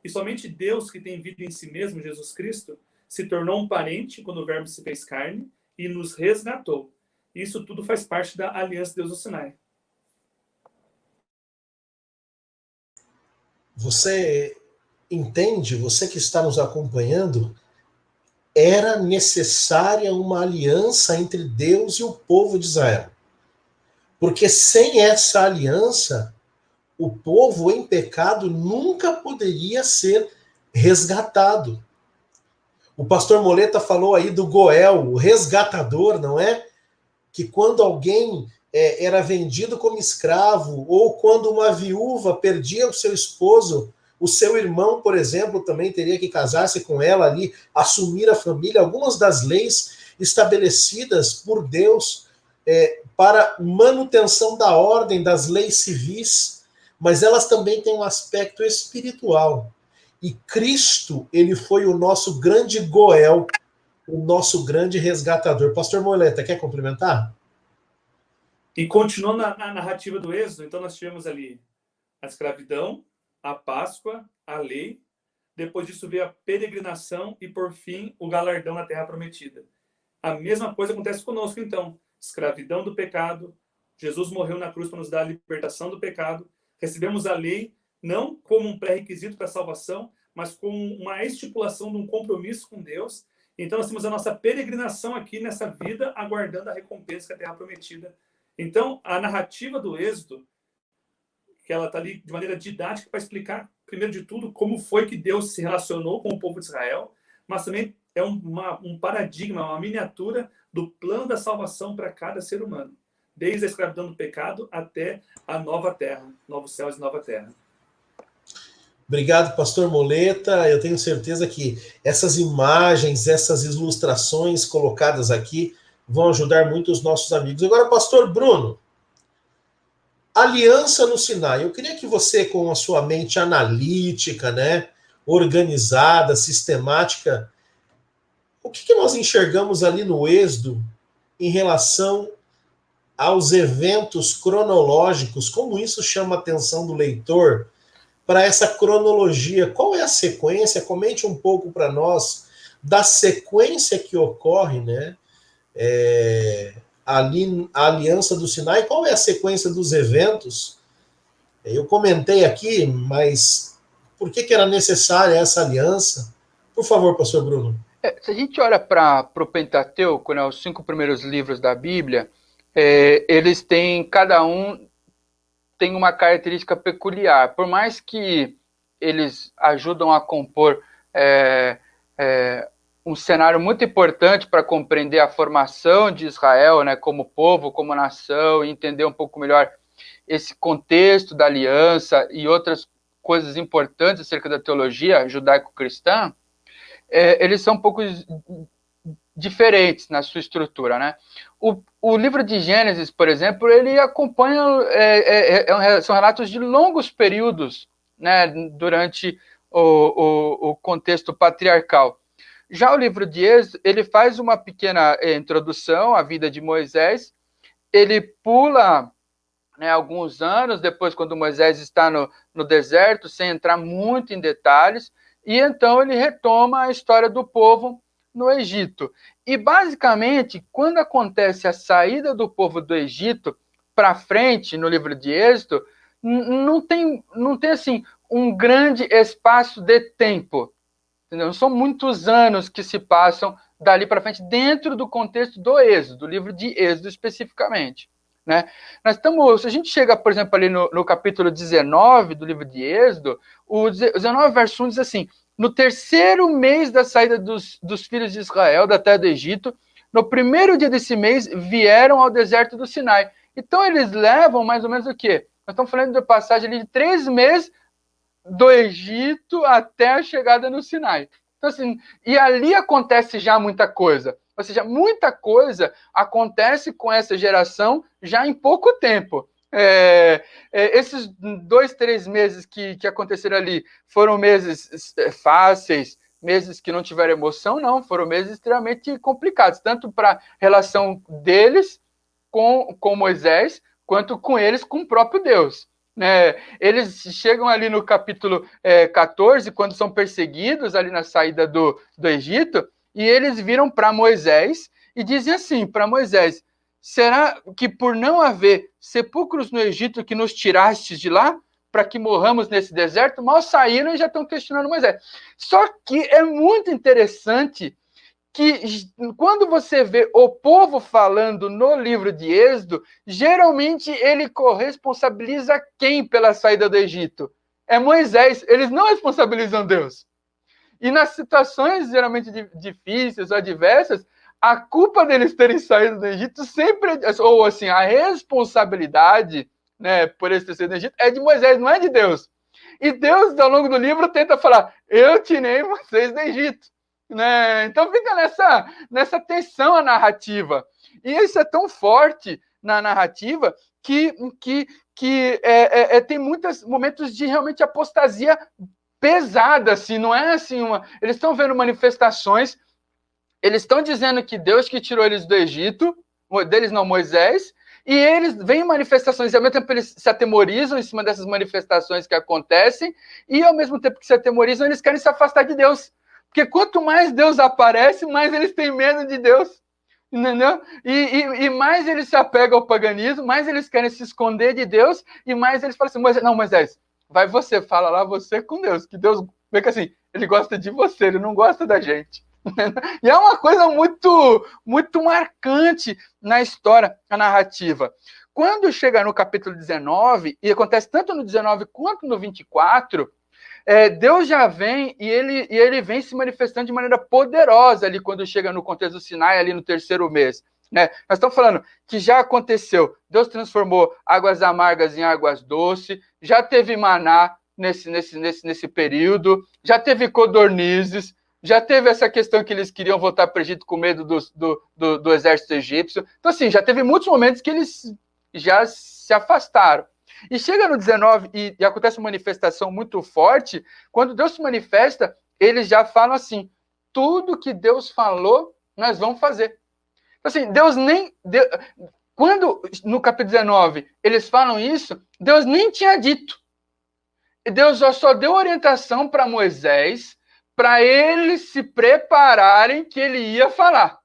E somente Deus, que tem vida em si mesmo, Jesus Cristo, se tornou um parente quando o Verbo se fez carne e nos resgatou. Isso tudo faz parte da aliança de Deus no Sinai. Você entende, você que está nos acompanhando, era necessária uma aliança entre Deus e o povo de Israel. Porque sem essa aliança, o povo em pecado nunca poderia ser resgatado. O pastor Moleta falou aí do Goel, o resgatador, não é? Que quando alguém era vendido como escravo, ou quando uma viúva perdia o seu esposo, o seu irmão, por exemplo, também teria que casar-se com ela ali, assumir a família. Algumas das leis estabelecidas por Deus para manutenção da ordem, das leis civis, mas elas também têm um aspecto espiritual. E Cristo, ele foi o nosso grande Goel, o nosso grande resgatador. Pastor Moleta, quer complementar? E continuando na narrativa do Êxodo, então nós tivemos ali a escravidão, a Páscoa, a lei, depois disso veio a peregrinação e, por fim, o galardão na Terra Prometida. A mesma coisa acontece conosco, então. Escravidão do pecado, Jesus morreu na cruz para nos dar a libertação do pecado, recebemos a lei não como um pré-requisito para a salvação, mas como uma estipulação de um compromisso com Deus. Então nós temos a nossa peregrinação aqui nessa vida, aguardando a recompensa que é a Terra Prometida. Então, a narrativa do Êxodo, que ela está ali de maneira didática para explicar, primeiro de tudo, como foi que Deus se relacionou com o povo de Israel, mas também é um paradigma, uma miniatura do plano da salvação para cada ser humano, desde a escravidão do pecado até a nova terra, novos céus e nova terra. Obrigado, pastor Moleta. Eu tenho certeza que essas imagens, essas ilustrações colocadas aqui vão ajudar muito os nossos amigos. Agora, pastor Bruno, aliança no Sinai. Eu queria que você, com a sua mente analítica, né, organizada, sistemática, o que nós enxergamos ali no Êxodo em relação aos eventos cronológicos? Como isso chama a atenção do leitor para essa cronologia? Qual é a sequência? Comente um pouco para nós da sequência que ocorre, né? Ali, a aliança do Sinai, qual é a sequência dos eventos? Eu comentei aqui, mas por que era necessária essa aliança? Por favor, pastor Bruno. Se a gente olha para o Pentateuco, né, os 5 primeiros livros da Bíblia, eles têm, cada um tem uma característica peculiar. Por mais que eles ajudam a compor um cenário muito importante para compreender a formação de Israel, né, como povo, como nação, e entender um pouco melhor esse contexto da aliança e outras coisas importantes acerca da teologia judaico-cristã, eles são um pouco diferentes na sua estrutura, né? O livro de Gênesis, por exemplo, ele acompanha são relatos de longos períodos, né, durante o contexto patriarcal. Já o livro de Êxodo, ele faz uma pequena introdução à vida de Moisés, ele pula, né, alguns anos depois, quando Moisés está no deserto, sem entrar muito em detalhes, e então ele retoma a história do povo no Egito. E, basicamente, quando acontece a saída do povo do Egito para frente, no livro de Êxodo, não tem assim, um grande espaço de tempo. Entendeu? Não são muitos anos que se passam dali para frente, dentro do contexto do Êxodo, do livro de Êxodo especificamente. Né? Se a gente chega, por exemplo, ali no capítulo 19 do livro de Êxodo, o 19, verso 1 diz assim: no terceiro mês da saída dos filhos de Israel da terra do Egito, no primeiro dia desse mês, vieram ao deserto do Sinai. Então, eles levam mais ou menos o quê? Nós estamos falando de passagem ali de 3 meses do Egito até a chegada no Sinai. Então, assim, e ali acontece já muita coisa. Ou seja, muita coisa acontece com essa geração já em pouco tempo. Esses 2, 3 meses que aconteceram ali foram meses fáceis, meses que não tiveram emoção, não, foram meses extremamente complicados, tanto para a relação deles com Moisés, quanto com eles com o próprio Deus. né? Eles chegam ali no capítulo 14, quando são perseguidos ali na saída do Egito, e eles viram para Moisés e dizem assim para Moisés: será que por não haver sepulcros no Egito que nos tirastes de lá, para que morramos nesse deserto? Mal saíram e já estão questionando Moisés. Só que é muito interessante que quando você vê o povo falando no livro de Êxodo, geralmente ele corresponsabiliza quem pela saída do Egito? É Moisés. Eles não responsabilizam Deus. E nas situações geralmente difíceis ou adversas, a culpa deles terem saído do Egito sempre, ou assim, a responsabilidade, né, por eles terem saído do Egito é de Moisés, não é de Deus. E Deus, ao longo do livro, tenta falar: eu tirei vocês do Egito. Né? Então fica nessa tensão a narrativa. E isso é tão forte na narrativa que tem muitos momentos de realmente apostasia pesada, assim, não é assim Eles estão vendo manifestações, eles estão dizendo que Deus que tirou eles do Egito, deles não, Moisés, e eles veem manifestações, e ao mesmo tempo eles se atemorizam em cima dessas manifestações que acontecem, e ao mesmo tempo que se atemorizam, eles querem se afastar de Deus. Porque quanto mais Deus aparece, mais eles têm medo de Deus. Entendeu? E mais eles se apegam ao paganismo, mais eles querem se esconder de Deus, e mais eles falam assim: Moisés, vai você, fala lá você com Deus, que Deus vê que assim, ele gosta de você, ele não gosta da gente. E é uma coisa muito, muito marcante na história, a narrativa. Quando chega no capítulo 19, e acontece tanto no 19 quanto no 24, Deus já vem e ele vem se manifestando de maneira poderosa ali quando chega no contexto do Sinai, ali no terceiro mês. Né? Nós estamos falando que já aconteceu, Deus transformou águas amargas em águas doces, já teve maná nesse período, já teve codornizes, já teve essa questão que eles queriam voltar para o Egito com medo do exército egípcio. Então, assim, já teve muitos momentos que eles já se afastaram. E chega no 19 e acontece uma manifestação muito forte. Quando Deus se manifesta, eles já falam assim: tudo que Deus falou, nós vamos fazer. Assim, quando no capítulo 19 eles falam isso, Deus nem tinha dito. Deus só deu orientação para Moisés, para eles se prepararem que ele ia falar.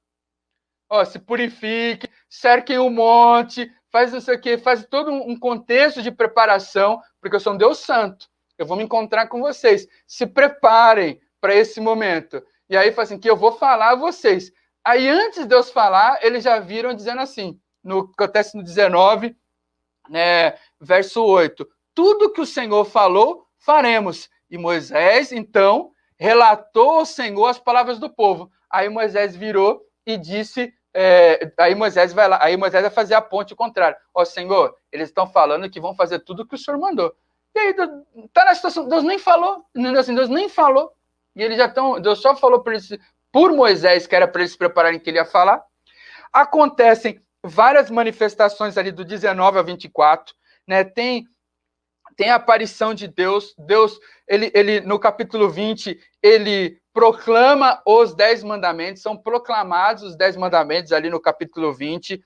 Se purifique, cerquem o monte, faz não sei o quê, faz todo um contexto de preparação, porque eu sou um Deus santo. Eu vou me encontrar com vocês. Se preparem para esse momento. E aí fala assim, que eu vou falar a vocês. Aí antes de Deus falar, eles já viram dizendo assim, acontece no 19, né, verso 8. Tudo que o Senhor falou, faremos. E Moisés, então, relatou ao Senhor as palavras do povo. Aí Moisés virou e disse, aí Moisés vai fazer a ponte contrária. Senhor, eles estão falando que vão fazer tudo o que o Senhor mandou. E aí, tá na situação, Deus nem falou, assim, Deus nem falou. E eles já estão, Deus só falou para eles, por Moisés, que era para eles se prepararem que ele ia falar. Acontecem várias manifestações ali do 19 ao 24, né? Tem a aparição de Deus. Deus, ele no capítulo 20, ele proclama os 10 mandamentos, são proclamados os 10 mandamentos ali no capítulo 20.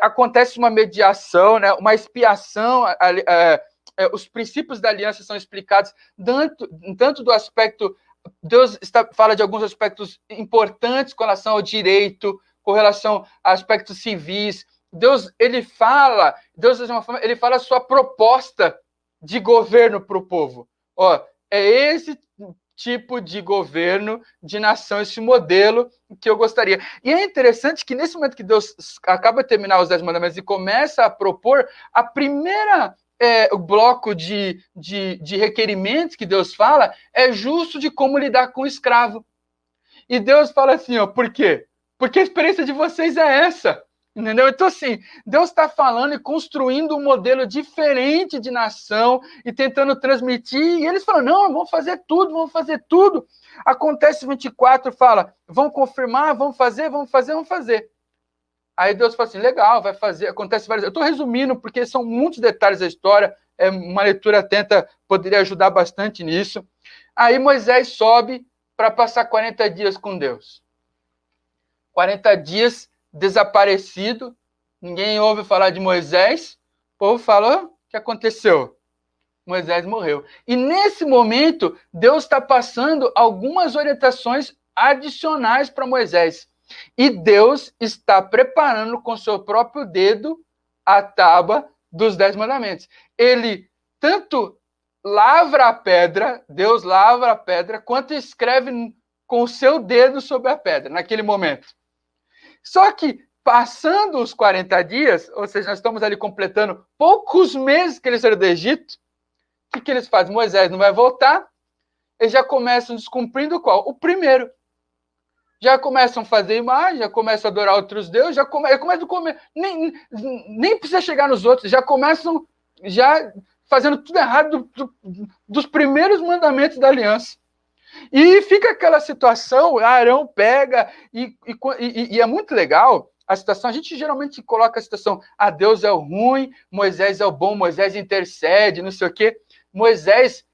Acontece uma mediação, né, uma expiação, os princípios da aliança são explicados tanto do aspecto, Deus fala de alguns aspectos importantes com relação ao direito, com relação a aspectos civis. Deus, ele fala a sua proposta de governo para o povo. É esse tipo de governo, de nação, esse modelo que eu gostaria. E é interessante que nesse momento que Deus acaba de terminar os 10 mandamentos e começa a propor a primeira o bloco de requerimentos que Deus fala é justo de como lidar com o escravo. E Deus fala assim, por quê? Porque a experiência de vocês é essa. Entendeu? Então, assim, Deus está falando e construindo um modelo diferente de nação e tentando transmitir, e eles falam, não, vamos fazer tudo. Acontece 24, fala, vão confirmar, vamos fazer. Aí Deus fala assim, legal, vai fazer, acontece várias... Eu estou resumindo, porque são muitos detalhes da história, uma leitura atenta poderia ajudar bastante nisso. Aí Moisés sobe para passar 40 dias com Deus. 40 dias desaparecido, ninguém ouve falar de Moisés, o povo fala, o que aconteceu? Moisés morreu. E nesse momento, Deus está passando algumas orientações adicionais para Moisés. E Deus está preparando com seu próprio dedo a tábua dos 10 mandamentos. Ele tanto lavra a pedra, Deus lavra a pedra, quanto escreve com o seu dedo sobre a pedra, naquele momento. Só que, passando os 40 dias, ou seja, nós estamos ali completando poucos meses que eles saíram do Egito, o que eles fazem? Moisés não vai voltar, eles já começam descumprindo qual? O primeiro. Já começam a fazer imagem, já começam a adorar outros deuses, já começam a comer, nem precisa chegar nos outros, já começam fazendo tudo errado dos primeiros mandamentos da aliança. E fica aquela situação, Arão pega, e é muito legal a situação. A gente geralmente coloca a situação, Deus é o ruim, Moisés é o bom, Moisés intercede, não sei o quê. Moisés,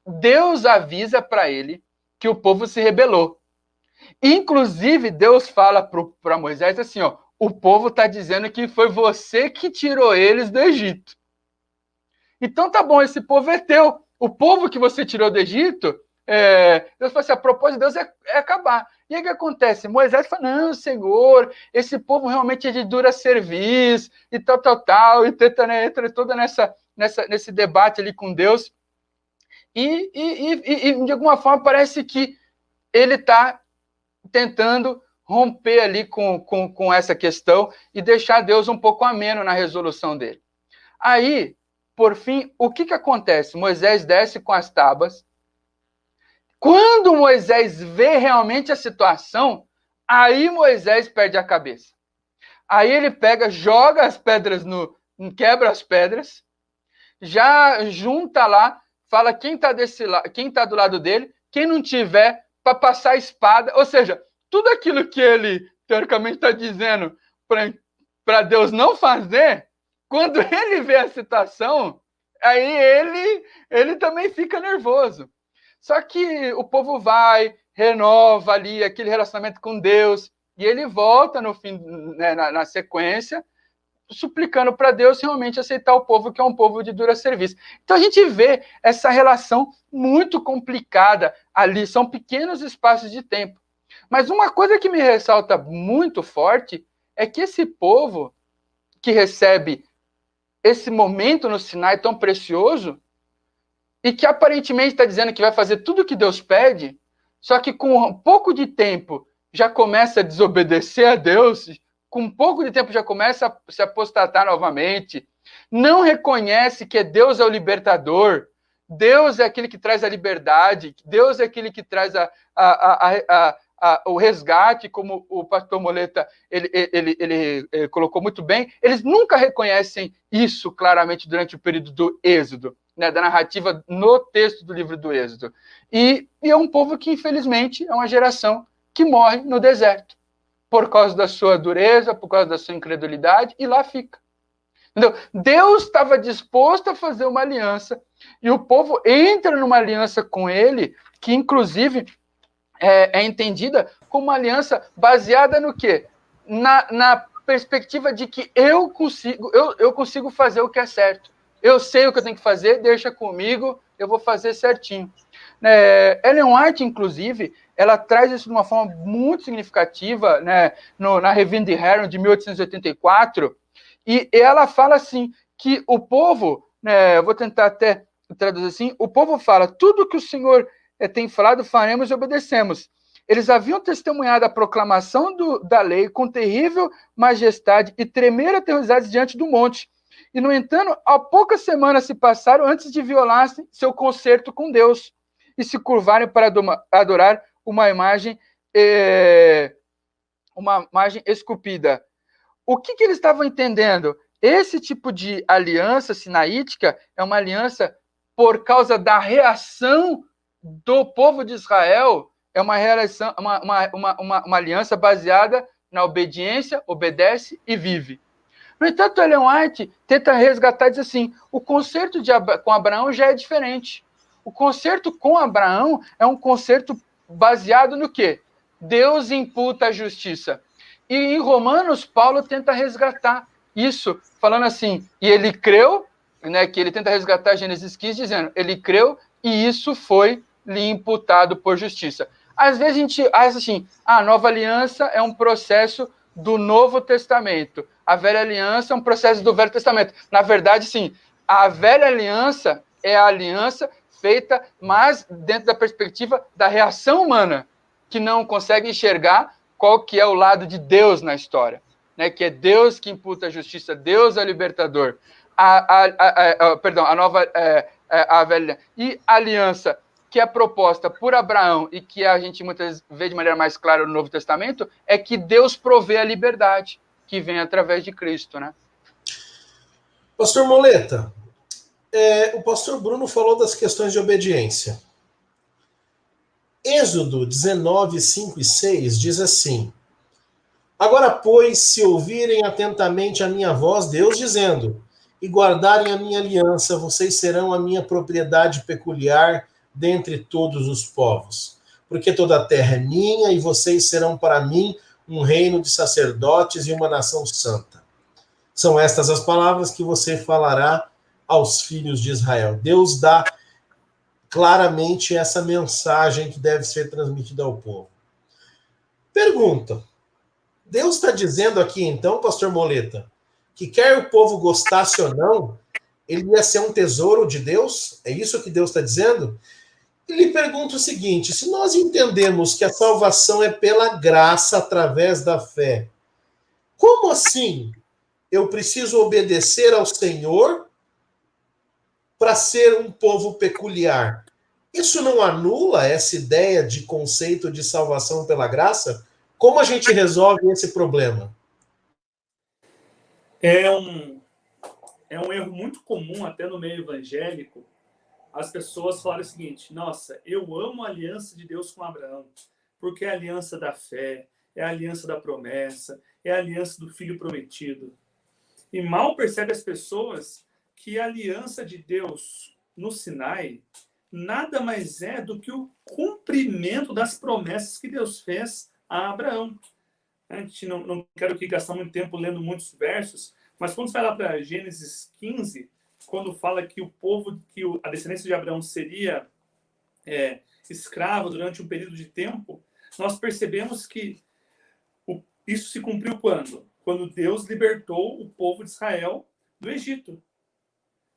Deus avisa para ele que o povo se rebelou. Inclusive, Deus fala para Moisés assim, ó, o povo está dizendo que foi você que tirou eles do Egito. Então tá bom, esse povo é teu. O povo que você tirou do Egito, Deus fala assim, a propósito de Deus é acabar. E aí o que acontece? Moisés fala, não, Senhor, esse povo realmente é de dura serviço, e tal, e entra toda nesse debate ali com Deus. E de alguma forma parece que ele está tentando romper ali com essa questão e deixar Deus um pouco ameno na resolução dele. Aí, por fim, o que acontece? Moisés desce com as tábuas. Quando Moisés vê realmente a situação, aí Moisés perde a cabeça. Aí ele pega, joga as pedras quebra as pedras, já junta lá, fala quem está do lado dele, quem não tiver, para passar a espada. Ou seja, tudo aquilo que ele, teoricamente, está dizendo para Deus não fazer, quando ele vê a situação, aí ele também fica nervoso. Só que o povo vai, renova ali aquele relacionamento com Deus, e ele volta no fim, né, na sequência, suplicando para Deus realmente aceitar o povo, que é um povo de dura serviço. Então a gente vê essa relação muito complicada ali, são pequenos espaços de tempo. Mas uma coisa que me ressalta muito forte é que esse povo que recebe esse momento no Sinai tão precioso, e que aparentemente está dizendo que vai fazer tudo o que Deus pede, só que com um pouco de tempo já começa a desobedecer a Deus, com um pouco de tempo já começa a se apostatar novamente, não reconhece que Deus é o libertador, Deus é aquele que traz a liberdade, Deus é aquele que traz o resgate, como o pastor Moleta ele colocou muito bem. Eles nunca reconhecem isso claramente durante o período do Êxodo, né, da narrativa no texto do livro do Êxodo. E é um povo que, infelizmente, é uma geração que morre no deserto, por causa da sua dureza, por causa da sua incredulidade, e lá fica. Entendeu? Deus estava disposto a fazer uma aliança, e o povo entra numa aliança com ele, que inclusive é entendida como uma aliança baseada no quê? Na perspectiva de que eu consigo fazer o que é certo. Eu sei o que eu tenho que fazer, deixa comigo, eu vou fazer certinho. Ellen White, inclusive, ela traz isso de uma forma muito significativa, né, na Revista de Herron, de 1884, e ela fala assim, que o povo, né, eu vou tentar até traduzir assim, o povo fala, tudo que o Senhor tem falado, faremos e obedecemos. Eles haviam testemunhado a proclamação da lei com terrível majestade e tremeram aterrorizados diante do monte. E, no entanto, há poucas semanas se passaram antes de violassem seu concerto com Deus e se curvarem para adorar uma imagem esculpida. O que eles estavam entendendo? Esse tipo de aliança sinaítica é uma aliança por causa da reação do povo de Israel, é uma aliança baseada na obediência, obedece e vive. No entanto, Ellen White tenta resgatar e diz assim, o concerto com Abraão já é diferente. O concerto com Abraão é um concerto baseado no quê? Deus imputa a justiça. E em Romanos, Paulo tenta resgatar isso, falando assim, e ele creu né, que ele tenta resgatar Gênesis 15 dizendo, ele creu e isso foi lhe imputado por justiça. Às vezes a gente acha assim, a nova aliança é um processo do Novo Testamento, a velha aliança é um processo do Velho Testamento. Na verdade, sim, a velha aliança é a aliança feita mais dentro da perspectiva da reação humana, que não consegue enxergar qual que é o lado de Deus na história, né? Que é Deus que imputa a justiça, Deus é o libertador. A velha e a aliança que é proposta por Abraão e que a gente muitas vezes vê de maneira mais clara no Novo Testamento é que Deus provê a liberdade que vem através de Cristo, né? Pastor Moleta, o pastor Bruno falou das questões de obediência. Êxodo 19, 5 e 6 diz assim: agora, pois, se ouvirem atentamente a minha voz, Deus dizendo, e guardarem a minha aliança, vocês serão a minha propriedade peculiar dentre todos os povos. Porque toda a terra é minha, e vocês serão para mim um reino de sacerdotes e uma nação santa. São estas as palavras que você falará aos filhos de Israel. Deus dá claramente essa mensagem que deve ser transmitida ao povo. Pergunta: Deus está dizendo aqui então, pastor Moleta, que quer o povo gostasse ou não, ele ia ser um tesouro de Deus? É isso que Deus está dizendo? E lhe pergunto o seguinte: se nós entendemos que a salvação é pela graça através da fé, como assim eu preciso obedecer ao Senhor para ser um povo peculiar? Isso não anula essa ideia de conceito de salvação pela graça? Como a gente resolve esse problema? É um erro muito comum, até no meio evangélico, as pessoas falarem o seguinte: nossa, eu amo a aliança de Deus com Abraão, porque é a aliança da fé, é a aliança da promessa, é a aliança do filho prometido. E mal percebe as pessoas que a aliança de Deus no Sinai nada mais é do que o cumprimento das promessas que Deus fez a Abraão. A gente não quero aqui gastar muito tempo lendo muitos versos, mas quando você vai lá para Gênesis 15, quando fala que o povo, que a descendência de Abraão seria escrava durante um período de tempo, nós percebemos que isso se cumpriu quando? Quando Deus libertou o povo de Israel do Egito.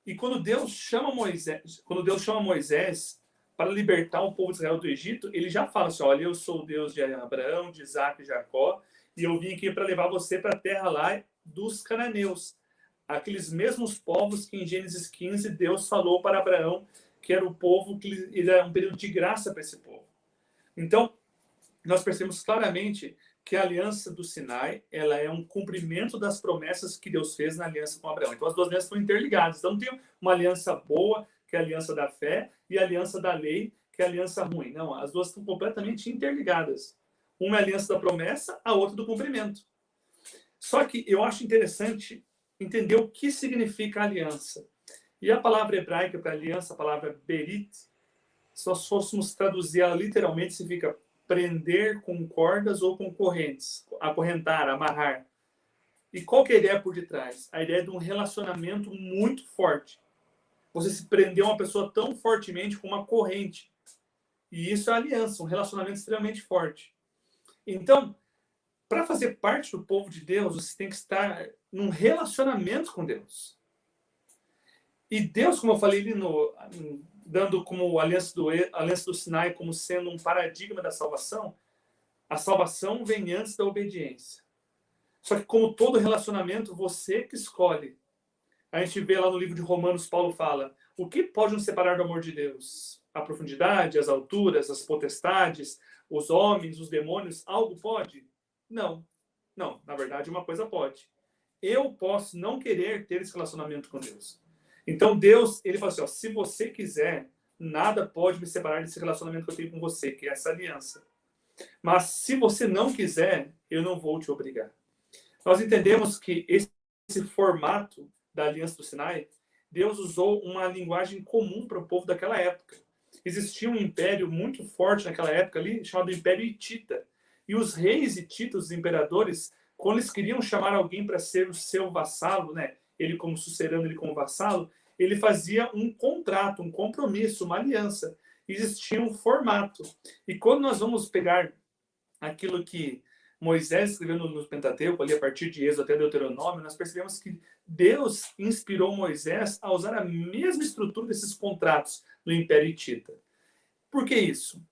E quando Deus chama Moisés para libertar o povo de Israel do Egito, ele já fala assim: olha, eu sou o Deus de Abraão, de Isaac e Jacó, e eu vim aqui para levar você para a terra lá dos cananeus. Aqueles mesmos povos que em Gênesis 15 Deus falou para Abraão que era o povo, que era um período de graça para esse povo. Então, nós percebemos claramente que a aliança do Sinai, ela é um cumprimento das promessas que Deus fez na aliança com Abraão. Então, as duas alianças estão interligadas. Então, tem uma aliança boa, que é a aliança da fé, e a aliança da lei, que é a aliança ruim. Não, as duas estão completamente interligadas. Uma é a aliança da promessa, a outra do cumprimento. Só que eu acho interessante entender o que significa aliança. E a palavra hebraica para aliança, a palavra berit, se nós fôssemos traduzir ela literalmente, significa prender com cordas ou com correntes, acorrentar, amarrar. E qual que é a ideia por detrás? A ideia de um relacionamento muito forte. Você se prendeu a uma pessoa tão fortemente com uma corrente. E isso é aliança, um relacionamento extremamente forte. Então, para fazer parte do povo de Deus, você tem que estar num relacionamento com Deus. E Deus, como eu falei dando como a aliança do Sinai como sendo um paradigma da salvação, a salvação vem antes da obediência. Só que como todo relacionamento, você que escolhe. A gente vê lá no livro de Romanos, Paulo fala: o que pode nos separar do amor de Deus? A profundidade, as alturas, as potestades, os homens, os demônios, algo pode? Não. Não, na verdade, uma coisa pode. Eu posso não querer ter esse relacionamento com Deus. Então Deus, ele fala assim: ó, se você quiser, nada pode me separar desse relacionamento que eu tenho com você, que é essa aliança. Mas se você não quiser, eu não vou te obrigar. Nós entendemos que esse formato da aliança do Sinai, Deus usou uma linguagem comum para o povo daquela época. Existia um império muito forte naquela época ali, chamado Império Hitita. E os reis hititas, os imperadores, quando eles queriam chamar alguém para ser o seu vassalo, né, ele como sucerano, ele como vassalo, ele fazia um contrato, um compromisso, uma aliança. Existia um formato. E quando nós vamos pegar aquilo que Moisés escreveu no Pentateuco, ali a partir de Êxodo até Deuteronômio, nós percebemos que Deus inspirou Moisés a usar a mesma estrutura desses contratos no Império Hitita. Por que isso?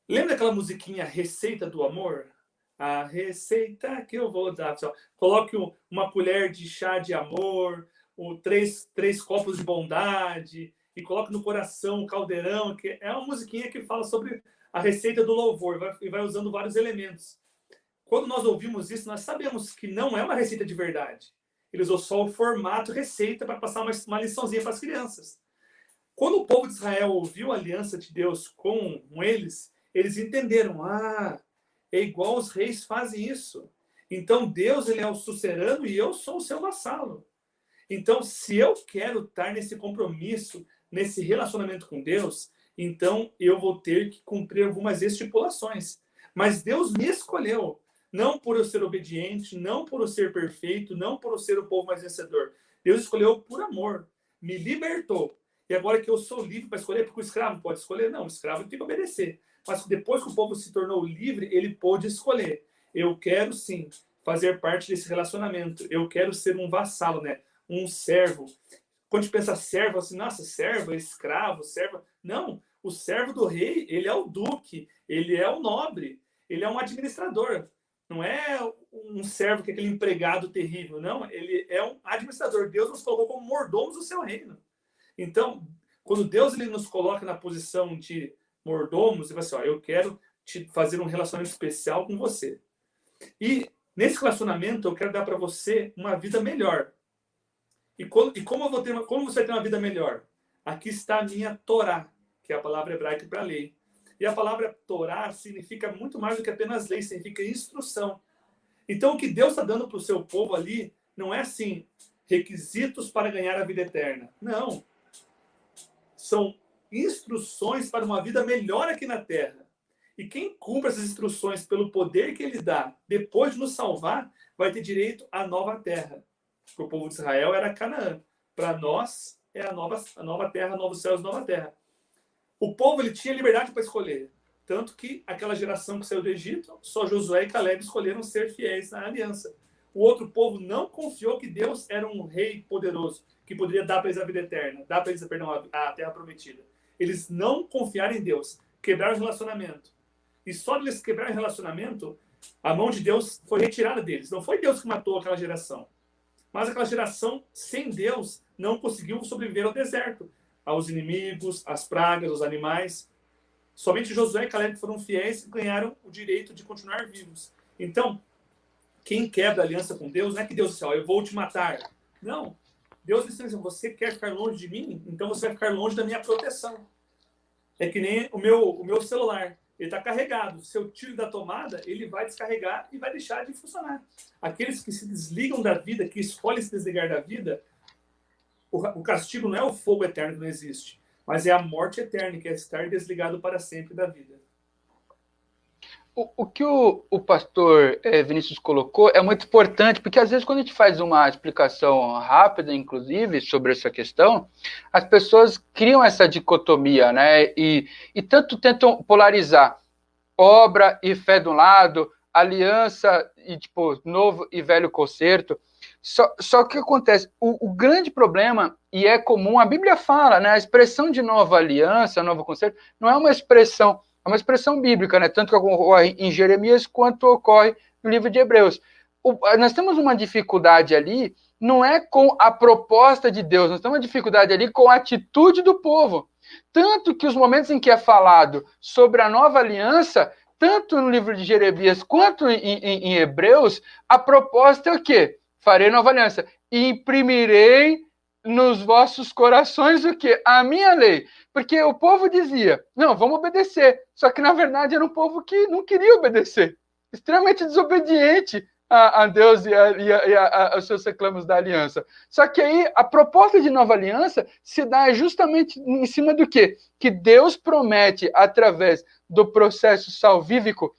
Lembra aquela musiquinha Receita do Amor? A receita que eu vou dar. Pessoal. Coloque uma colher de chá de amor, três copos de bondade, e coloque no coração o caldeirão, que é uma musiquinha que fala sobre a receita do louvor, e vai usando vários elementos. Quando nós ouvimos isso, nós sabemos que não é uma receita de verdade. Ele usou só o formato receita para passar uma liçãozinha para as crianças. Quando o povo de Israel ouviu a aliança de Deus com eles entenderam, é igual os reis fazem isso. Então Deus, ele é o sucerano e eu sou o seu vassalo. Então, se eu quero estar nesse compromisso, nesse relacionamento com Deus, então eu vou ter que cumprir algumas estipulações. Mas Deus me escolheu, não por eu ser obediente, não por eu ser perfeito, não por eu ser o povo mais vencedor. Deus escolheu por amor, me libertou. E agora que eu sou livre para escolher, porque o escravo pode escolher? Não, o escravo tem que obedecer. Mas depois que o povo se tornou livre, ele pôde escolher. Eu quero, sim, fazer parte desse relacionamento. Eu quero ser um vassalo, né? Um servo. Quando a gente pensa servo, assim, nossa, servo, escravo, servo. Não, o servo do rei, ele é o duque, ele é o nobre, ele é um administrador. Não é um servo que é aquele empregado terrível, não. Ele é um administrador. Deus nos colocou como mordomos do seu reino. Então, quando Deus ele nos coloca na posição de mordomos, ele vai assim, eu quero te fazer um relacionamento especial com você. E nesse relacionamento, eu quero dar para você uma vida melhor. E como você vai ter uma vida melhor? Aqui está a minha Torá, que é a palavra hebraica para lei. E a palavra Torá significa muito mais do que apenas lei, significa instrução. Então, o que Deus está dando para o seu povo ali não é assim, requisitos para ganhar a vida eterna. Não. São instruções para uma vida melhor aqui na Terra. E quem cumpre essas instruções pelo poder que ele dá, depois de nos salvar, vai ter direito à nova terra. Para o povo de Israel era Canaã. Para nós é a nova terra, novos céus, nova terra. O povo ele tinha liberdade para escolher. Tanto que aquela geração que saiu do Egito, só Josué e Caleb escolheram ser fiéis na aliança. O outro povo não confiou que Deus era um rei poderoso, que poderia dar para eles a vida eterna, dar para eles, a terra prometida. Eles não confiaram em Deus, quebraram o relacionamento. E só de eles quebrarem o relacionamento, a mão de Deus foi retirada deles. Não foi Deus que matou aquela geração. Mas aquela geração, sem Deus, não conseguiu sobreviver ao deserto, aos inimigos, às pragas, aos animais. Somente Josué e Caleb foram fiéis e ganharam o direito de continuar vivos. Então, quem quebra a aliança com Deus, não é que Deus diz, eu vou te matar. Não. Deus diz assim, você quer ficar longe de mim? Então você vai ficar longe da minha proteção. É que nem o meu celular. Ele está carregado. Se eu tiro da tomada, ele vai descarregar e vai deixar de funcionar. Aqueles que se desligam da vida, que escolhem se desligar da vida, o castigo não é o fogo eterno que não existe, mas é a morte eterna, que é estar desligado para sempre da vida. O que o pastor Vinícius colocou é muito importante, porque às vezes quando a gente faz uma explicação rápida, inclusive, sobre essa questão, as pessoas criam essa dicotomia, né? E tanto tentam polarizar obra e fé de um lado, aliança e novo e velho concerto. Só que acontece, o grande problema, e é comum, a Bíblia fala, né? A expressão de nova aliança, novo concerto, não é uma expressão, é uma expressão bíblica, né? Tanto que ocorre em Jeremias quanto ocorre no livro de Hebreus. Nós temos uma dificuldade ali, não é com a proposta de Deus, nós temos uma dificuldade ali com a atitude do povo. Tanto que os momentos em que é falado sobre a nova aliança, tanto no livro de Jeremias quanto em Hebreus, a proposta é o quê? Farei nova aliança. E imprimirei nos vossos corações o quê? A minha lei. Porque o povo dizia, não, vamos obedecer. Só que, na verdade, era um povo que não queria obedecer. Extremamente desobediente a Deus e aos seus reclamos da aliança. Só que aí, a proposta de nova aliança se dá justamente em cima do quê? Que Deus promete, através do processo salvífico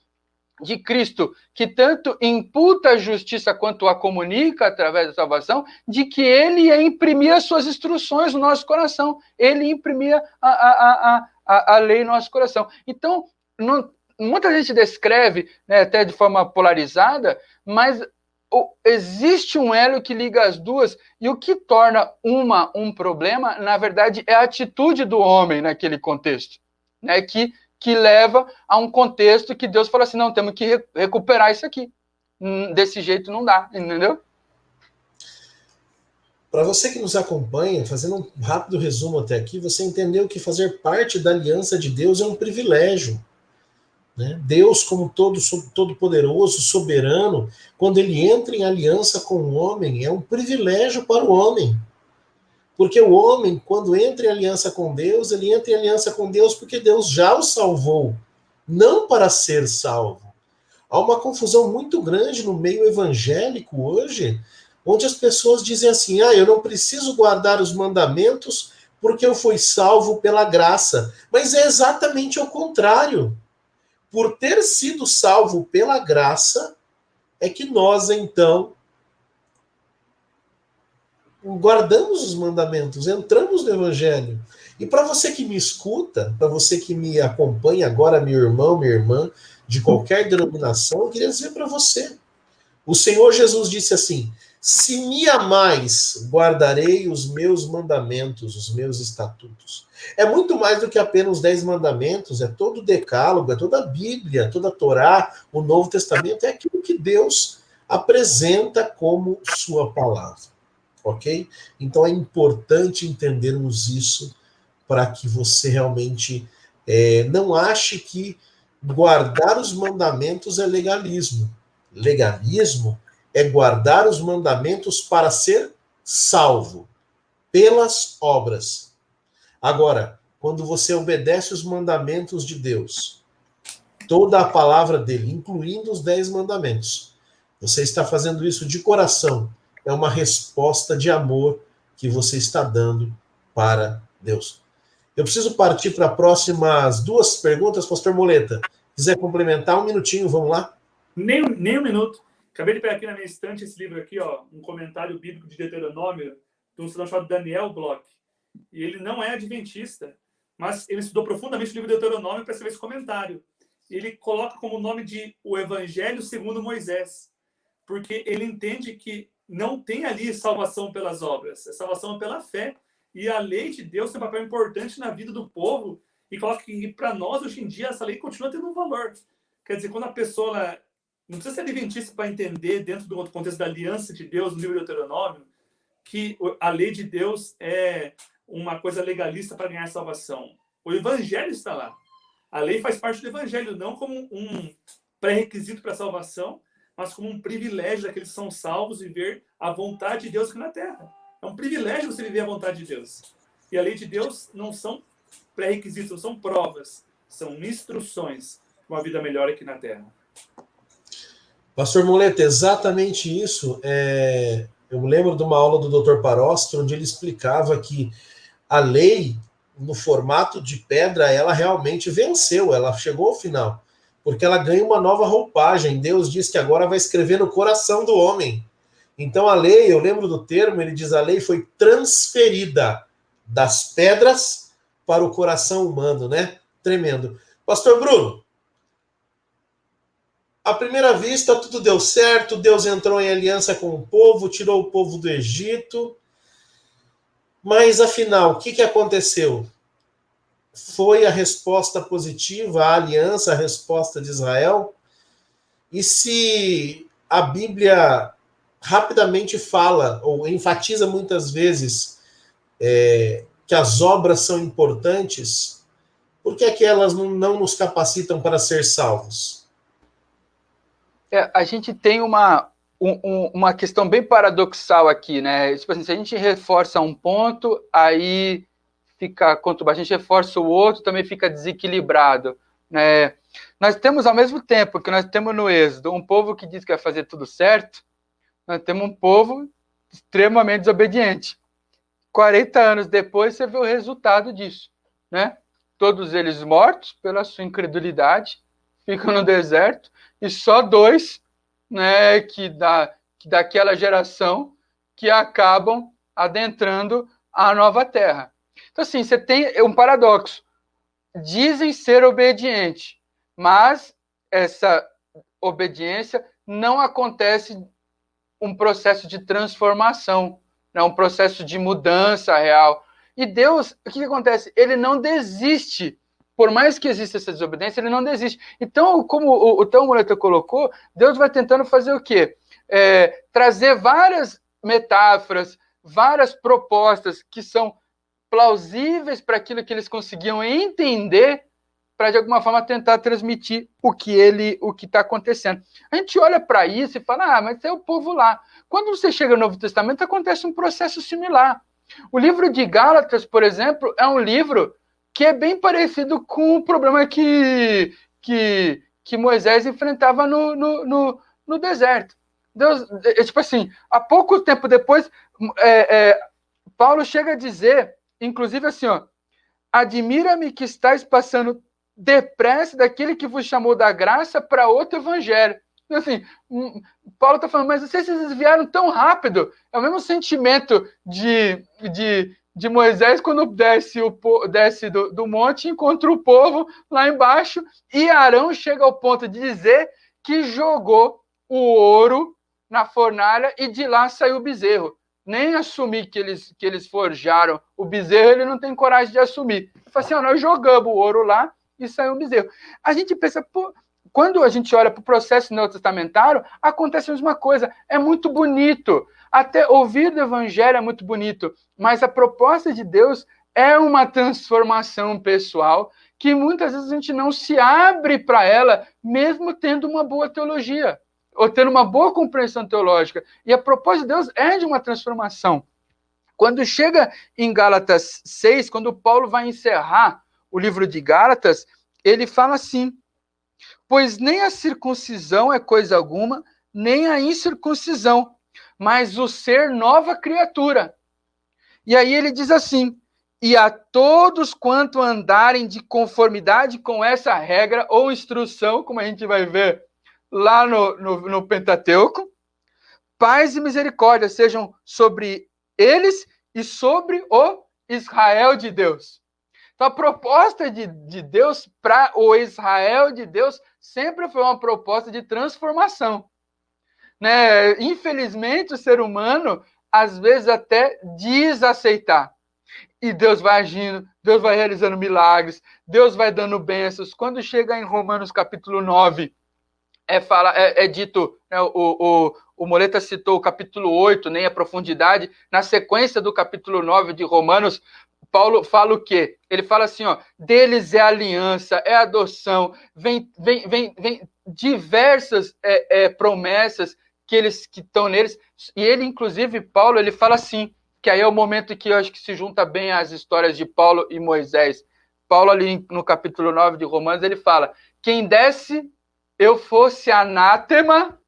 de Cristo, que tanto imputa a justiça quanto a comunica através da salvação, de que ele ia imprimir as suas instruções no nosso coração, ele imprimia a lei no nosso coração. Então, muita gente descreve, né, até de forma polarizada, mas existe um elo que liga as duas, e o que torna um problema, na verdade, é a atitude do homem naquele contexto, né, que leva a um contexto que Deus fala assim, não, temos que recuperar isso aqui. Desse jeito não dá, entendeu? Para você que nos acompanha, fazendo um rápido resumo até aqui, você entendeu que fazer parte da aliança de Deus é um privilégio. Né? Deus, como todo-poderoso, soberano, quando ele entra em aliança com o homem, é um privilégio para o homem. Porque o homem, quando entra em aliança com Deus, ele entra em aliança com Deus porque Deus já o salvou, não para ser salvo. Há uma confusão muito grande no meio evangélico hoje, onde as pessoas dizem assim, eu não preciso guardar os mandamentos porque eu fui salvo pela graça. Mas é exatamente o contrário. Por ter sido salvo pela graça, é que nós, então, guardamos os mandamentos, entramos no evangelho. E para você que me escuta, para você que me acompanha agora, meu irmão, minha irmã, de qualquer denominação, eu queria dizer para você. O Senhor Jesus disse assim, se me amais, guardarei os meus mandamentos, os meus estatutos. É muito mais do que apenas os 10 mandamentos, é todo o decálogo, é toda a Bíblia, toda a Torá, o Novo Testamento, é aquilo que Deus apresenta como sua palavra. Ok? Então é importante entendermos isso para que você realmente não ache que guardar os mandamentos é legalismo. Legalismo é guardar os mandamentos para ser salvo pelas obras. Agora, quando você obedece os mandamentos de Deus, toda a palavra dele, incluindo os 10 mandamentos, você está fazendo isso de coração. É uma resposta de amor que você está dando para Deus. Eu preciso partir para as próximas 2 perguntas, pastor Moleta. Quiser complementar, 1 minutinho, vamos lá? Nem um minuto. Acabei de pegar aqui na minha estante esse livro aqui, um comentário bíblico de Deuteronômio, de um cidadão chamado Daniel Bloch. E ele não é adventista, mas ele estudou profundamente o livro de Deuteronômio para escrever esse comentário. Ele coloca como nome de O Evangelho segundo Moisés, porque ele entende que não tem ali salvação pelas obras, é salvação pela fé. E a lei de Deus tem um papel importante na vida do povo, e coloca que para nós, hoje em dia, essa lei continua tendo um valor. Quer dizer, quando a pessoa não precisa ser adventista para entender, dentro do contexto da aliança de Deus, no livro de Deuteronômio, que a lei de Deus é uma coisa legalista para ganhar salvação. O evangelho está lá. A lei faz parte do evangelho, não como um pré-requisito para a salvação, mas como um privilégio daqueles que são salvos viver a vontade de Deus aqui na terra. É um privilégio você viver a vontade de Deus. E a lei de Deus não são pré-requisitos, não são provas, são instruções para uma vida melhor aqui na terra. Pastor Moleta, exatamente isso. Eu me lembro de uma aula do Dr. Paroski, onde ele explicava que a lei, no formato de pedra, ela realmente venceu, ela chegou ao final, porque ela ganha uma nova roupagem. Deus diz que agora vai escrever no coração do homem. Então a lei, eu lembro do termo, ele diz a lei foi transferida das pedras para o coração humano, né? Tremendo. Pastor Bruno, à primeira vista tudo deu certo, Deus entrou em aliança com o povo, tirou o povo do Egito, mas afinal, o que aconteceu? Foi a resposta positiva, a aliança, a resposta de Israel? E se a Bíblia rapidamente fala, ou enfatiza muitas vezes, que as obras são importantes, por que é que elas não nos capacitam para ser salvos? A gente tem uma questão bem paradoxal aqui, né? Tipo assim, se a gente reforça um ponto, aí fica conturbado. A gente reforça o outro, também fica desequilibrado, né? Nós temos, ao mesmo tempo que nós temos no Êxodo, um povo que diz que vai fazer tudo certo, nós temos um povo extremamente desobediente. 40 anos depois, você vê o resultado disso, né? Todos eles mortos pela sua incredulidade, ficam no deserto, e só 2, né, daquela geração que acabam adentrando a nova terra. Então, assim, você tem um paradoxo. Dizem ser obedientes, mas essa obediência não acontece um processo de transformação, né, um processo de mudança real. E Deus, o que acontece? Ele não desiste. Por mais que exista essa desobediência, ele não desiste. Então, como o Tão Muleta colocou, Deus vai tentando fazer o quê? Trazer várias metáforas, várias propostas que são plausíveis para aquilo que eles conseguiam entender, para de alguma forma tentar transmitir o que está acontecendo. A gente olha para isso e fala, mas é o povo lá. Quando você chega no Novo Testamento, acontece um processo similar. O livro de Gálatas, por exemplo, é um livro que é bem parecido com o problema que Moisés enfrentava no deserto. Deus, tipo assim, há pouco tempo depois, Paulo chega a dizer, inclusive assim, admira-me que estáis passando depressa daquele que vos chamou da graça para outro evangelho. Então, assim, Paulo está falando, mas vocês se desviaram tão rápido. É o mesmo sentimento de Moisés quando desce do monte, encontra o povo lá embaixo, e Arão chega ao ponto de dizer que jogou o ouro na fornalha e de lá saiu o bezerro. Nem assumir que eles forjaram o bezerro, ele não tem coragem de assumir. Ele fala assim, nós jogamos o ouro lá e saiu o bezerro. A gente pensa, quando a gente olha para o processo neotestamentário, acontece a mesma coisa. É muito bonito. Até ouvir do evangelho é muito bonito. Mas a proposta de Deus é uma transformação pessoal que muitas vezes a gente não se abre para ela, mesmo tendo uma boa teologia, ou tendo uma boa compreensão teológica. E a proposta de Deus é de uma transformação. Quando chega em Gálatas 6, quando Paulo vai encerrar o livro de Gálatas, ele fala assim, pois nem a circuncisão é coisa alguma, nem a incircuncisão, mas o ser nova criatura. E aí ele diz assim, e a todos quanto andarem de conformidade com essa regra ou instrução, como a gente vai ver lá no Pentateuco, paz e misericórdia sejam sobre eles e sobre o Israel de Deus. Então, a proposta de Deus para o Israel de Deus sempre foi uma proposta de transformação. Né? Infelizmente, o ser humano, às vezes, até desaceitar. E Deus vai agindo, Deus vai realizando milagres, Deus vai dando bênçãos. Quando chega em Romanos capítulo 9, é dito, né, o Moleta citou o capítulo 8, nem a profundidade. Na sequência do capítulo 9 de Romanos, Paulo fala o quê? Ele fala assim, deles é aliança, é adoção, vem diversas promessas que estão neles. E ele, inclusive, Paulo, ele fala assim, que aí é o momento que eu acho que se junta bem às histórias de Paulo e Moisés. Paulo, ali no capítulo 9 de Romanos, ele fala, quem desse eu fosse anátema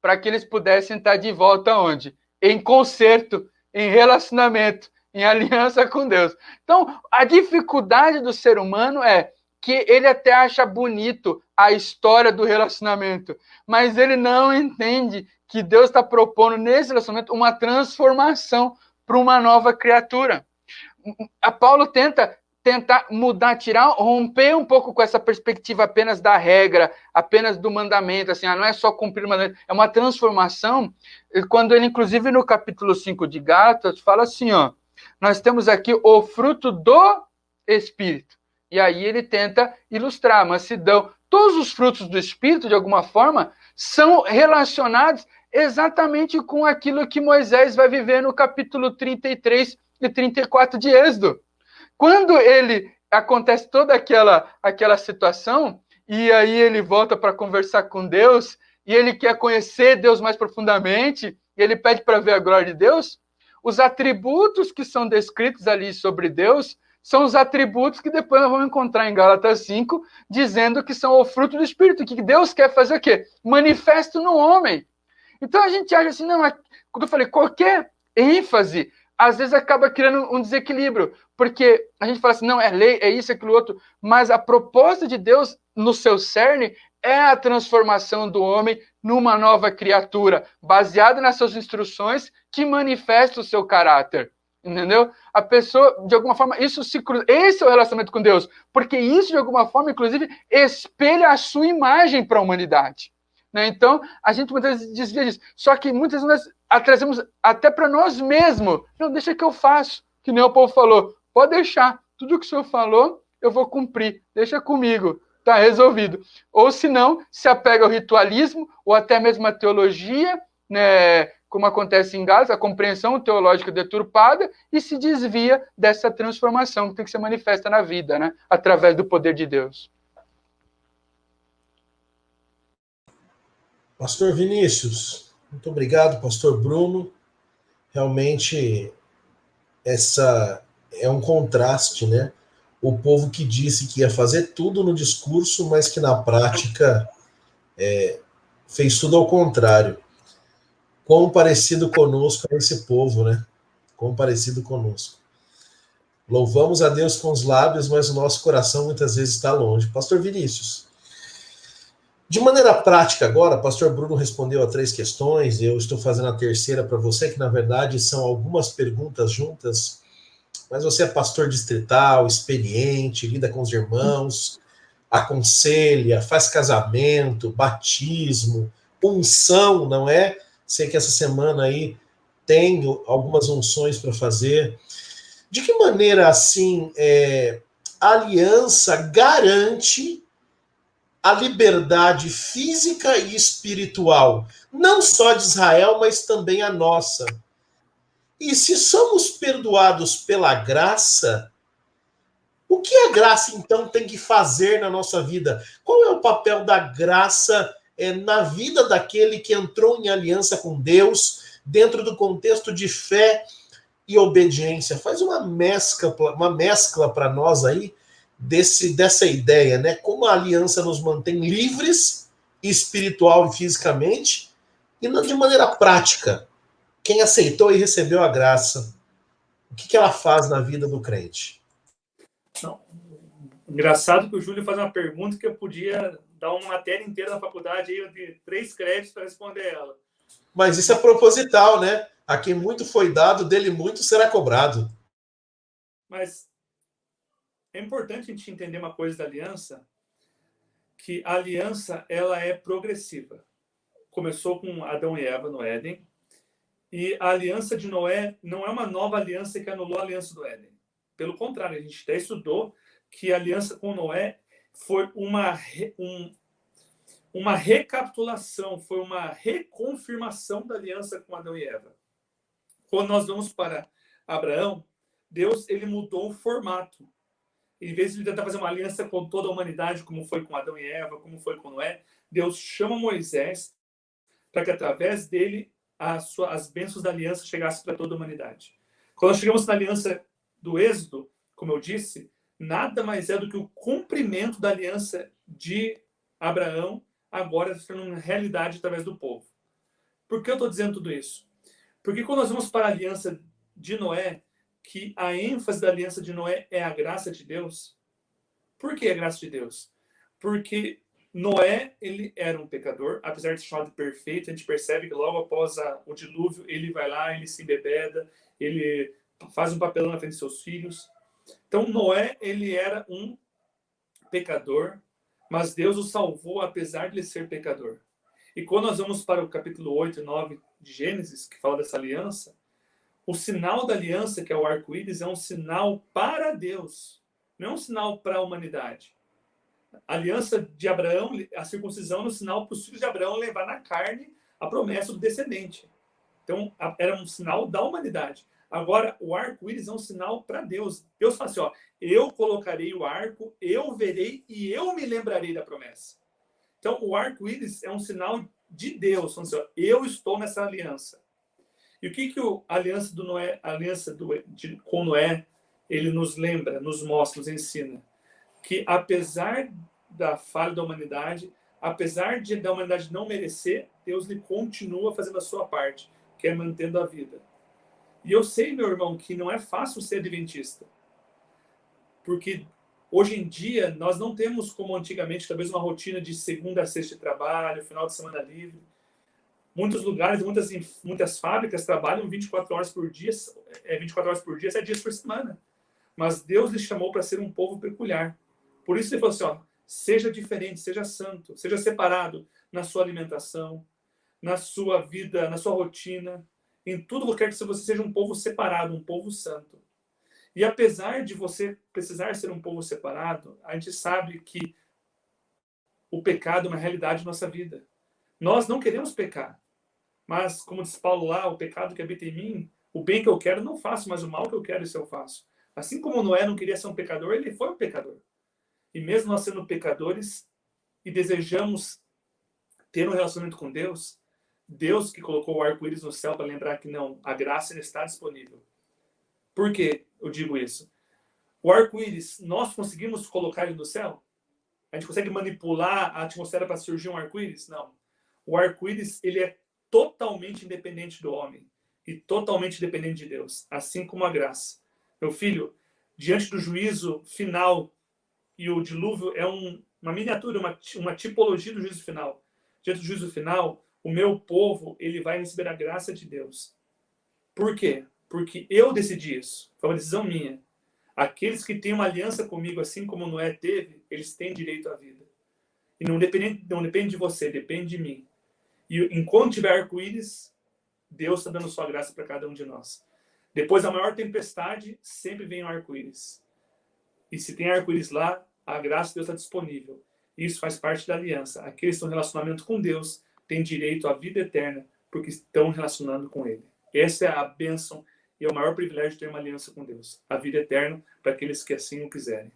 para que eles pudessem estar de volta onde? Em concerto, em relacionamento, em aliança com Deus. Então, a dificuldade do ser humano é que ele até acha bonito a história do relacionamento, mas ele não entende que Deus está propondo nesse relacionamento uma transformação para uma nova criatura. A Paulo tentar mudar, romper um pouco com essa perspectiva apenas da regra, apenas do mandamento, assim, não é só cumprir o mandamento, é uma transformação, quando ele, inclusive, no capítulo 5 de Gálatas, fala assim, nós temos aqui o fruto do Espírito. E aí ele tenta ilustrar a mansidão. Todos os frutos do Espírito, de alguma forma, são relacionados exatamente com aquilo que Moisés vai viver no capítulo 33 e 34 de Êxodo. Quando ele acontece toda aquela situação, e aí ele volta para conversar com Deus, e ele quer conhecer Deus mais profundamente, e ele pede para ver a glória de Deus, os atributos que são descritos ali sobre Deus são os atributos que depois nós vamos encontrar em Gálatas 5, dizendo que são o fruto do Espírito, que Deus quer fazer o quê? Manifesto no homem. Então a gente acha assim, não, quando eu falei, qualquer ênfase, às vezes acaba criando um desequilíbrio, porque a gente fala assim, não, é lei, é isso, é aquilo outro, mas a proposta de Deus no seu cerne é a transformação do homem numa nova criatura, baseada nas suas instruções que manifesta o seu caráter. Entendeu? A pessoa, de alguma forma, isso se cruza. Esse é o relacionamento com Deus, porque isso, de alguma forma, inclusive, espelha a sua imagem para a humanidade. Né? Então, a gente muitas vezes desvia disso. Só que muitas vezes nós trazemos até para nós mesmos. Não, deixa que eu faço. Que nem o povo falou. Pode deixar. Tudo que o senhor falou, eu vou cumprir. Deixa comigo. Está resolvido. Ou, se não, se apega ao ritualismo, ou até mesmo à teologia, né? Como acontece em Gálatas, a compreensão teológica deturpada, e se desvia dessa transformação que tem que ser manifesta na vida, né? Através do poder de Deus. Pastor Vinícius, muito obrigado, pastor Bruno. Realmente, essa é um contraste, né? O povo que disse que ia fazer tudo no discurso, mas que na prática fez tudo ao contrário. Quão parecido conosco é esse povo, né? Quão parecido conosco. Louvamos a Deus com os lábios, mas o nosso coração muitas vezes está longe. Pastor Vinícius, de maneira prática agora, pastor Bruno respondeu a 3 questões, eu estou fazendo a terceira para você, que na verdade são algumas perguntas juntas, mas você é pastor distrital, experiente, lida com os irmãos, aconselha, faz casamento, batismo, unção, não é? Sei que essa semana aí tem algumas unções para fazer. De que maneira, assim, a aliança garante a liberdade física e espiritual, não só de Israel, mas também a nossa? E se somos perdoados pela graça, o que a graça, então, tem que fazer na nossa vida? Qual é o papel da graça na vida daquele que entrou em aliança com Deus, dentro do contexto de fé e obediência? Faz uma mescla para nós aí dessa ideia, né? Como a aliança nos mantém livres, espiritual e fisicamente, e de maneira prática. Quem aceitou e recebeu a graça, o que ela faz na vida do crente? Não. Engraçado que o Júlio faz uma pergunta que eu podia dar uma matéria inteira na faculdade aí, de 3 créditos para responder ela. Mas isso é proposital, né? A quem muito foi dado, dele muito será cobrado. Mas é importante a gente entender uma coisa da aliança, que a aliança ela é progressiva. Começou com Adão e Eva no Éden, e a aliança de Noé não é uma nova aliança que anulou a aliança do Éden. Pelo contrário, a gente até estudou que a aliança com Noé foi uma recapitulação, foi uma reconfirmação da aliança com Adão e Eva. Quando nós vamos para Abraão, Deus ele mudou o formato. Em vez de tentar fazer uma aliança com toda a humanidade, como foi com Adão e Eva, como foi com Noé, Deus chama Moisés para que através dele as bênçãos da aliança chegassem para toda a humanidade. Quando nós chegamos na aliança do Êxodo, como eu disse, nada mais é do que o cumprimento da aliança de Abraão, agora se tornando realidade através do povo. Por que eu estou dizendo tudo isso? Porque quando nós vamos para a aliança de Noé, que a ênfase da aliança de Noé é a graça de Deus. Por que a graça de Deus? Porque Noé, ele era um pecador, apesar de ser chamado perfeito, a gente percebe que logo após o dilúvio, ele vai lá, ele se embebeda, ele faz um papelão na frente de seus filhos. Então, Noé, ele era um pecador, mas Deus o salvou apesar de ele ser pecador. E quando nós vamos para o capítulo 8 e 9 de Gênesis, que fala dessa aliança, o sinal da aliança, que é o arco-íris, é um sinal para Deus, não é um sinal para a humanidade. A aliança de Abraão, a circuncisão, é um sinal para os filhos de Abraão levar na carne a promessa do descendente. Então, era um sinal da humanidade. Agora, o arco-íris é um sinal para Deus. Deus fala assim, ó, eu colocarei o arco, eu verei e eu me lembrarei da promessa. Então, o arco-íris é um sinal de Deus. Falando assim, ó, eu estou nessa aliança. E o que a aliança do Noé, com Noé, ele nos lembra, nos mostra, nos ensina? Que apesar da falha da humanidade, apesar da humanidade não merecer, Deus lhe continua fazendo a sua parte, que é mantendo a vida. E eu sei, meu irmão, que não é fácil ser adventista. Porque Hoje em dia, nós não temos como antigamente, talvez uma rotina de segunda a sexta de trabalho, final de semana livre. Muitos lugares, muitas fábricas trabalham 24 horas por dia, 24 horas por dia, 7 dias por semana. Mas Deus lhe chamou para ser um povo peculiar. Por isso ele falou assim, ó, seja diferente, seja santo, seja separado na sua alimentação, na sua vida, na sua rotina, em tudo que quer que você seja um povo separado, um povo santo. E apesar de você precisar ser um povo separado, a gente sabe que o pecado é uma realidade da nossa vida. Nós não queremos pecar. Mas, como diz Paulo lá, o pecado que habita em mim, o bem que eu quero não faço, mas o mal que eu quero, isso eu faço. Assim como Noé não queria ser um pecador, ele foi um pecador. E mesmo nós sendo pecadores e desejamos ter um relacionamento com Deus, Deus que colocou o arco-íris no céu para lembrar que não, a graça ainda está disponível. Por que eu digo isso? O arco-íris, nós conseguimos colocar ele no céu? A gente consegue manipular a atmosfera para surgir um arco-íris? Não. O arco-íris, ele é totalmente independente do homem e totalmente dependente de Deus, assim como a graça. Meu filho, diante do juízo final, e o dilúvio é uma miniatura, uma tipologia do juízo final. Diante do juízo final, o meu povo, ele vai receber a graça de Deus. Por quê? Porque eu decidi isso. Foi uma decisão minha. Aqueles que têm uma aliança comigo, assim como Noé teve, eles têm direito à vida. E não depende de você, depende de mim. E enquanto tiver arco-íris, Deus está dando sua graça para cada um de nós. Depois da maior tempestade, sempre vem o arco-íris. E se tem arco-íris lá, a graça de Deus está disponível. Isso faz parte da aliança. Aqueles que estão em relacionamento com Deus têm direito à vida eterna porque estão relacionando com Ele. Essa é a bênção e é o maior privilégio de ter uma aliança com Deus. A vida eterna para aqueles que assim o quiserem.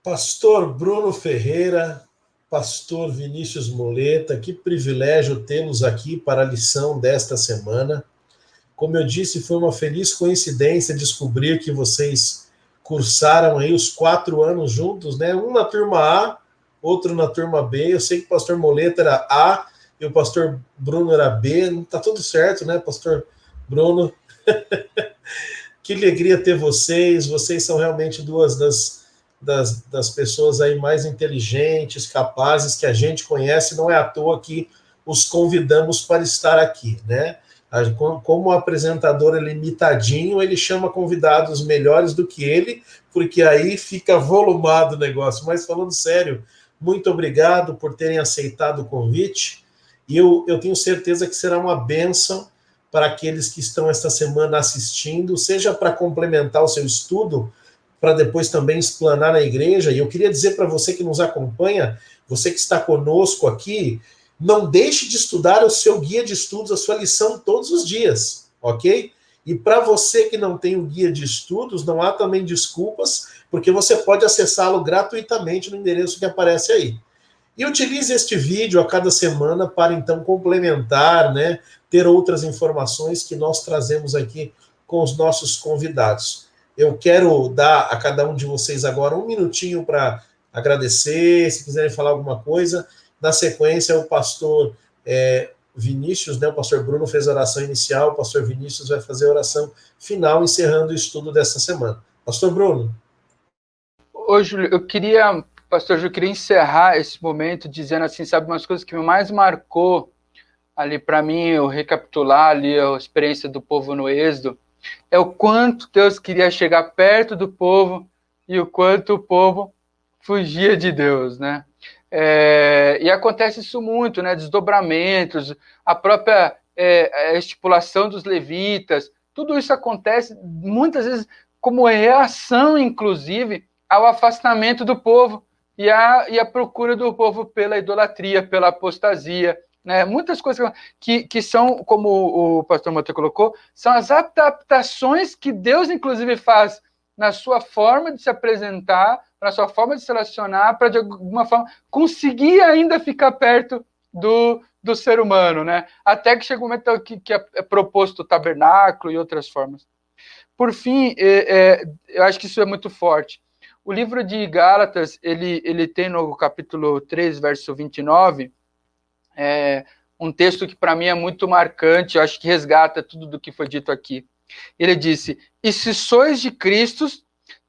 Pastor Bruno Ferreira, Pastor Vinícius Moleta, que privilégio tê-los aqui para a lição desta semana. Como eu disse, foi uma feliz coincidência descobrir que vocês cursaram aí os 4 anos juntos, né? Um na turma A, outro na turma B. Eu sei que o pastor Moleta era A e o pastor Bruno era B. Tá tudo certo, né, pastor Bruno? Que alegria ter vocês. Vocês são realmente duas das pessoas aí mais inteligentes, capazes que a gente conhece. Não é à toa que os convidamos para estar aqui, né? Como o apresentador é limitadinho, ele chama convidados melhores do que ele, porque aí fica volumado o negócio. Mas falando sério, muito obrigado por terem aceitado o convite. E eu tenho certeza que será uma bênção para aqueles que estão esta semana assistindo, seja para complementar o seu estudo, para depois também explanar na igreja. E eu queria dizer para você que nos acompanha, você que está conosco aqui, não deixe de estudar o seu guia de estudos, a sua lição todos os dias, ok? E para você que não tem o guia de estudos, não há também desculpas, porque você pode acessá-lo gratuitamente no endereço que aparece aí. E utilize este vídeo a cada semana para, então, complementar, né, ter outras informações que nós trazemos aqui com os nossos convidados. Eu quero dar a cada um de vocês agora um minutinho para agradecer, se quiserem falar alguma coisa. Na sequência, o pastor Vinícius, né, o pastor Bruno fez a oração inicial, o pastor Vinícius vai fazer a oração final, encerrando o estudo dessa semana. Pastor Bruno. Ô, Júlio, pastor Júlio, eu queria encerrar esse momento dizendo assim, sabe, umas coisas que me mais marcou ali para mim, eu recapitular ali a experiência do povo no Êxodo, é o quanto Deus queria chegar perto do povo e o quanto o povo fugia de Deus, né? E acontece isso muito, né? Desdobramentos, a própria a estipulação dos levitas, tudo isso acontece muitas vezes como reação, inclusive, ao afastamento do povo e a procura do povo pela idolatria, pela apostasia, né? Muitas coisas que são, como o pastor Mota colocou, são as adaptações que Deus, inclusive, faz na sua forma de se apresentar, na sua forma de se relacionar, para, de alguma forma, conseguir ainda ficar perto do ser humano, né? Até que chega um momento que é proposto o tabernáculo e outras formas. Por fim, eu acho que isso é muito forte. O livro de Gálatas, ele tem no capítulo 3, verso 29, um texto que para mim é muito marcante, eu acho que resgata tudo do que foi dito aqui. Ele disse, e se sois de Cristo,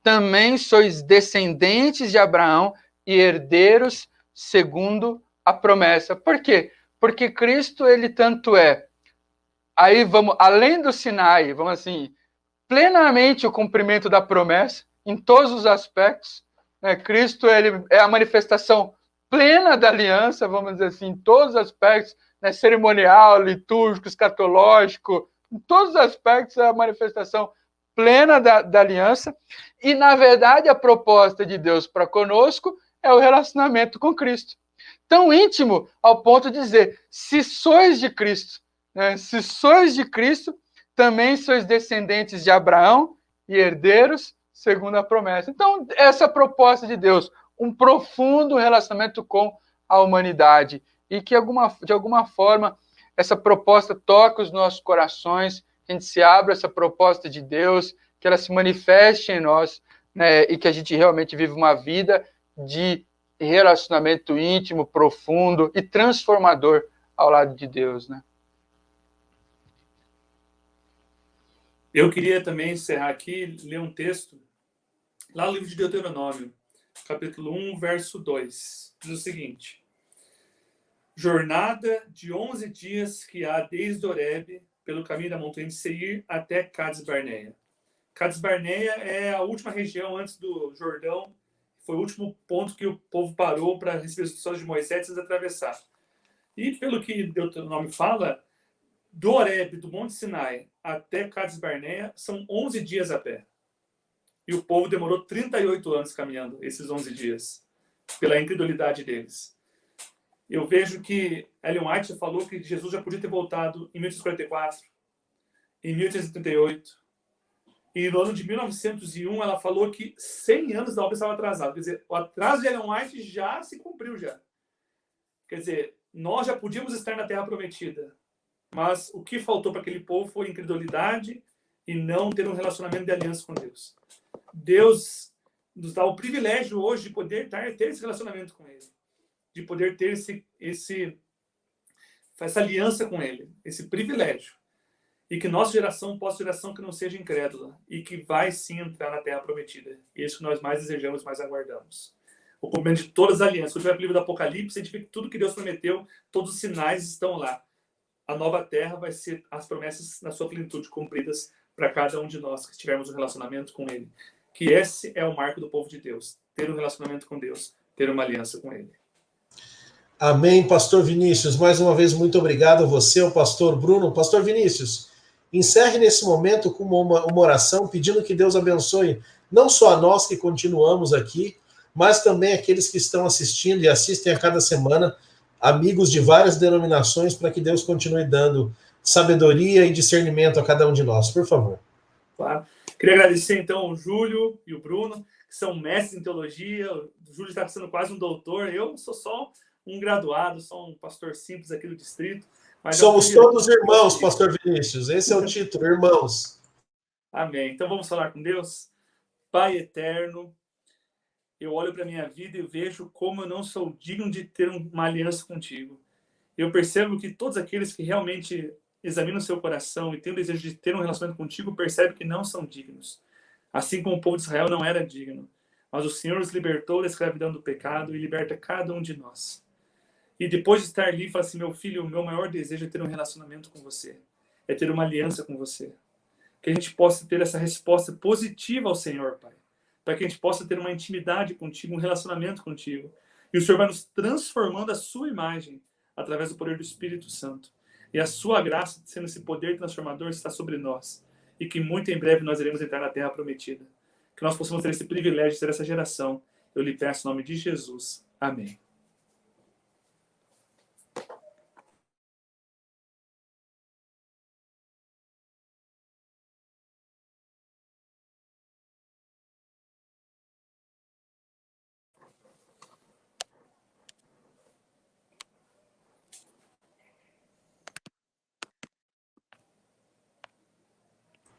também sois descendentes de Abraão e herdeiros segundo a promessa. Por quê? Porque Cristo, ele tanto é, aí vamos, além do Sinai, vamos assim, plenamente o cumprimento da promessa, em todos os aspectos, né? Cristo, ele é a manifestação plena da aliança, vamos dizer assim, em todos os aspectos, né? Cerimonial, litúrgico, escatológico, em todos os aspectos é a manifestação plena da aliança, e na verdade a proposta de Deus para conosco é o relacionamento com Cristo. Tão íntimo ao ponto de dizer, se sois de Cristo, né? Se sois de Cristo, também sois descendentes de Abraão e herdeiros segundo a promessa. Então, essa proposta de Deus, um profundo relacionamento com a humanidade, e que de alguma forma essa proposta toque os nossos corações, que a gente se abra essa proposta de Deus, que ela se manifeste em nós, né, e que a gente realmente viva uma vida de relacionamento íntimo, profundo e transformador ao lado de Deus, né? Eu queria também encerrar aqui, ler um texto, lá no livro de Deuteronômio, capítulo 1, verso 2. Diz o seguinte: jornada de 11 dias que há desde Horebe, pelo caminho da montanha de Seir, até Cades Barneia. Cades Barneia é a última região antes do Jordão, foi o último ponto que o povo parou para receber as instruções de Moisés antes de atravessar. E pelo que Deuteronômio fala, do Horebe, do Monte Sinai, até Cades Barneia, são 11 dias a pé. E o povo demorou 38 anos caminhando esses 11 dias, pela incredulidade deles. Eu vejo que Ellen White falou que Jesus já podia ter voltado em 1844, em 1838. E no ano de 1901, ela falou que 100 anos da obra estava atrasado. Quer dizer, o atraso de Ellen White já se cumpriu já. Quer dizer, nós já podíamos estar na Terra Prometida. Mas o que faltou para aquele povo foi incredulidade e não ter um relacionamento de aliança com Deus. Deus nos dá o privilégio hoje de poder ter esse relacionamento com Ele. De poder ter essa aliança com Ele. Esse privilégio. E que nossa geração possa ser geração que não seja incrédula. E que vai sim entrar na Terra Prometida. E isso que nós mais desejamos, mais aguardamos. O cumprimento de todas as alianças. Quando tiver o livro do Apocalipse, a gente vê que tudo que Deus prometeu, todos os sinais estão lá. A nova terra vai ser as promessas na sua plenitude cumpridas para cada um de nós que tivermos um relacionamento com Ele. Que esse é o marco do povo de Deus. Ter um relacionamento com Deus. Ter uma aliança com Ele. Amém, pastor Vinícius. Mais uma vez, muito obrigado a você, o pastor Bruno. Pastor Vinícius, encerre nesse momento com uma oração pedindo que Deus abençoe não só a nós que continuamos aqui, mas também aqueles que estão assistindo e assistem a cada semana, amigos de várias denominações, para que Deus continue dando sabedoria e discernimento a cada um de nós. Por favor. Claro. Queria agradecer, então, o Júlio e o Bruno, que são mestres em teologia. O Júlio está sendo quase um doutor. Eu sou só um graduado, sou um pastor simples aqui do distrito. Mas somos todos irmãos, pastor Vinícius. Esse é o título, irmãos. Amém. Então, vamos falar com Deus? Pai eterno, eu olho para a minha vida e vejo como eu não sou digno de ter uma aliança contigo. Eu percebo que todos aqueles que realmente examinam seu coração e têm o desejo de ter um relacionamento contigo, percebem que não são dignos. Assim como o povo de Israel não era digno. Mas o Senhor os libertou da escravidão do pecado e liberta cada um de nós. E depois de estar ali, fala assim: meu filho, o meu maior desejo é ter um relacionamento com você. É ter uma aliança com você. Que a gente possa ter essa resposta positiva ao Senhor, Pai. Para que a gente possa ter uma intimidade contigo, um relacionamento contigo. E o Senhor vai nos transformando a sua imagem através do poder do Espírito Santo. E a sua graça, sendo esse poder transformador, está sobre nós. E que muito em breve nós iremos entrar na Terra Prometida. Que nós possamos ter esse privilégio de ser essa geração. Eu lhe peço em nome de Jesus. Amém.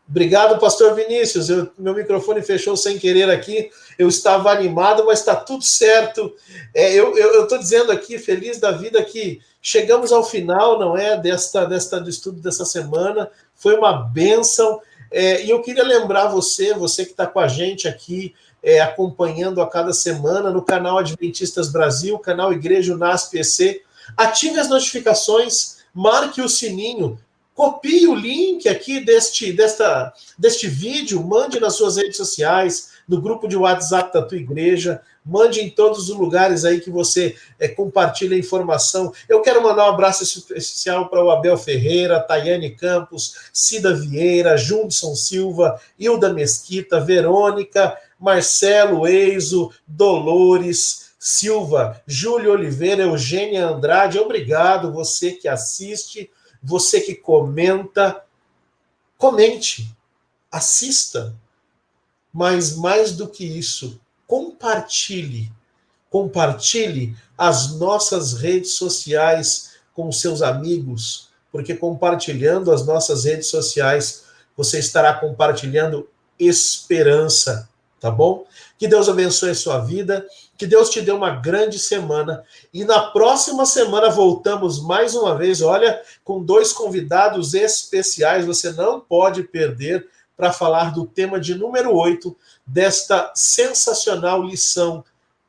Obrigado, pastor Vinícius. Meu microfone fechou sem querer aqui. Eu estava animado, mas está tudo certo. Eu estou dizendo aqui, feliz da vida, que chegamos ao final, não é, do estudo dessa semana. Foi uma bênção. E eu queria lembrar você que está com a gente aqui, acompanhando a cada semana no canal Adventistas Brasil, canal Igreja UNASP EC, ative as notificações, marque o sininho, copie o link aqui deste vídeo, mande nas suas redes sociais, no grupo de WhatsApp da tua igreja, mande em todos os lugares aí que você compartilha informação. Eu quero mandar um abraço especial para o Abel Ferreira, Tayane Campos, Cida Vieira, Jundson Silva, Hilda Mesquita, Verônica, Marcelo Eizo, Dolores Silva, Júlio Oliveira, Eugênia Andrade. Obrigado, você que assiste, você que comenta. Comente, assista, mas mais do que isso, compartilhe as nossas redes sociais com seus amigos, porque compartilhando as nossas redes sociais, você estará compartilhando esperança, tá bom? Que Deus abençoe a sua vida, que Deus te dê uma grande semana, e na próxima semana voltamos mais uma vez, olha, com 2 convidados especiais, você não pode perder, para falar do tema de número 8 desta sensacional lição,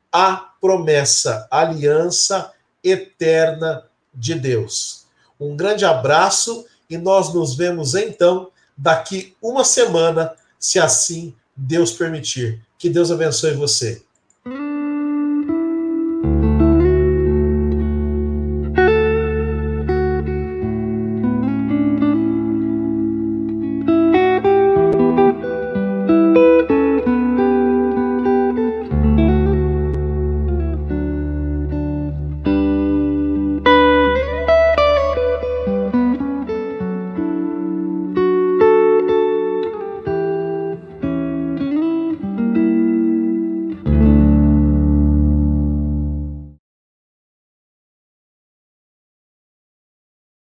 a promessa, a aliança eterna de Deus. Um grande abraço e nós nos vemos então daqui uma semana, se assim Deus permitir. Que Deus abençoe você.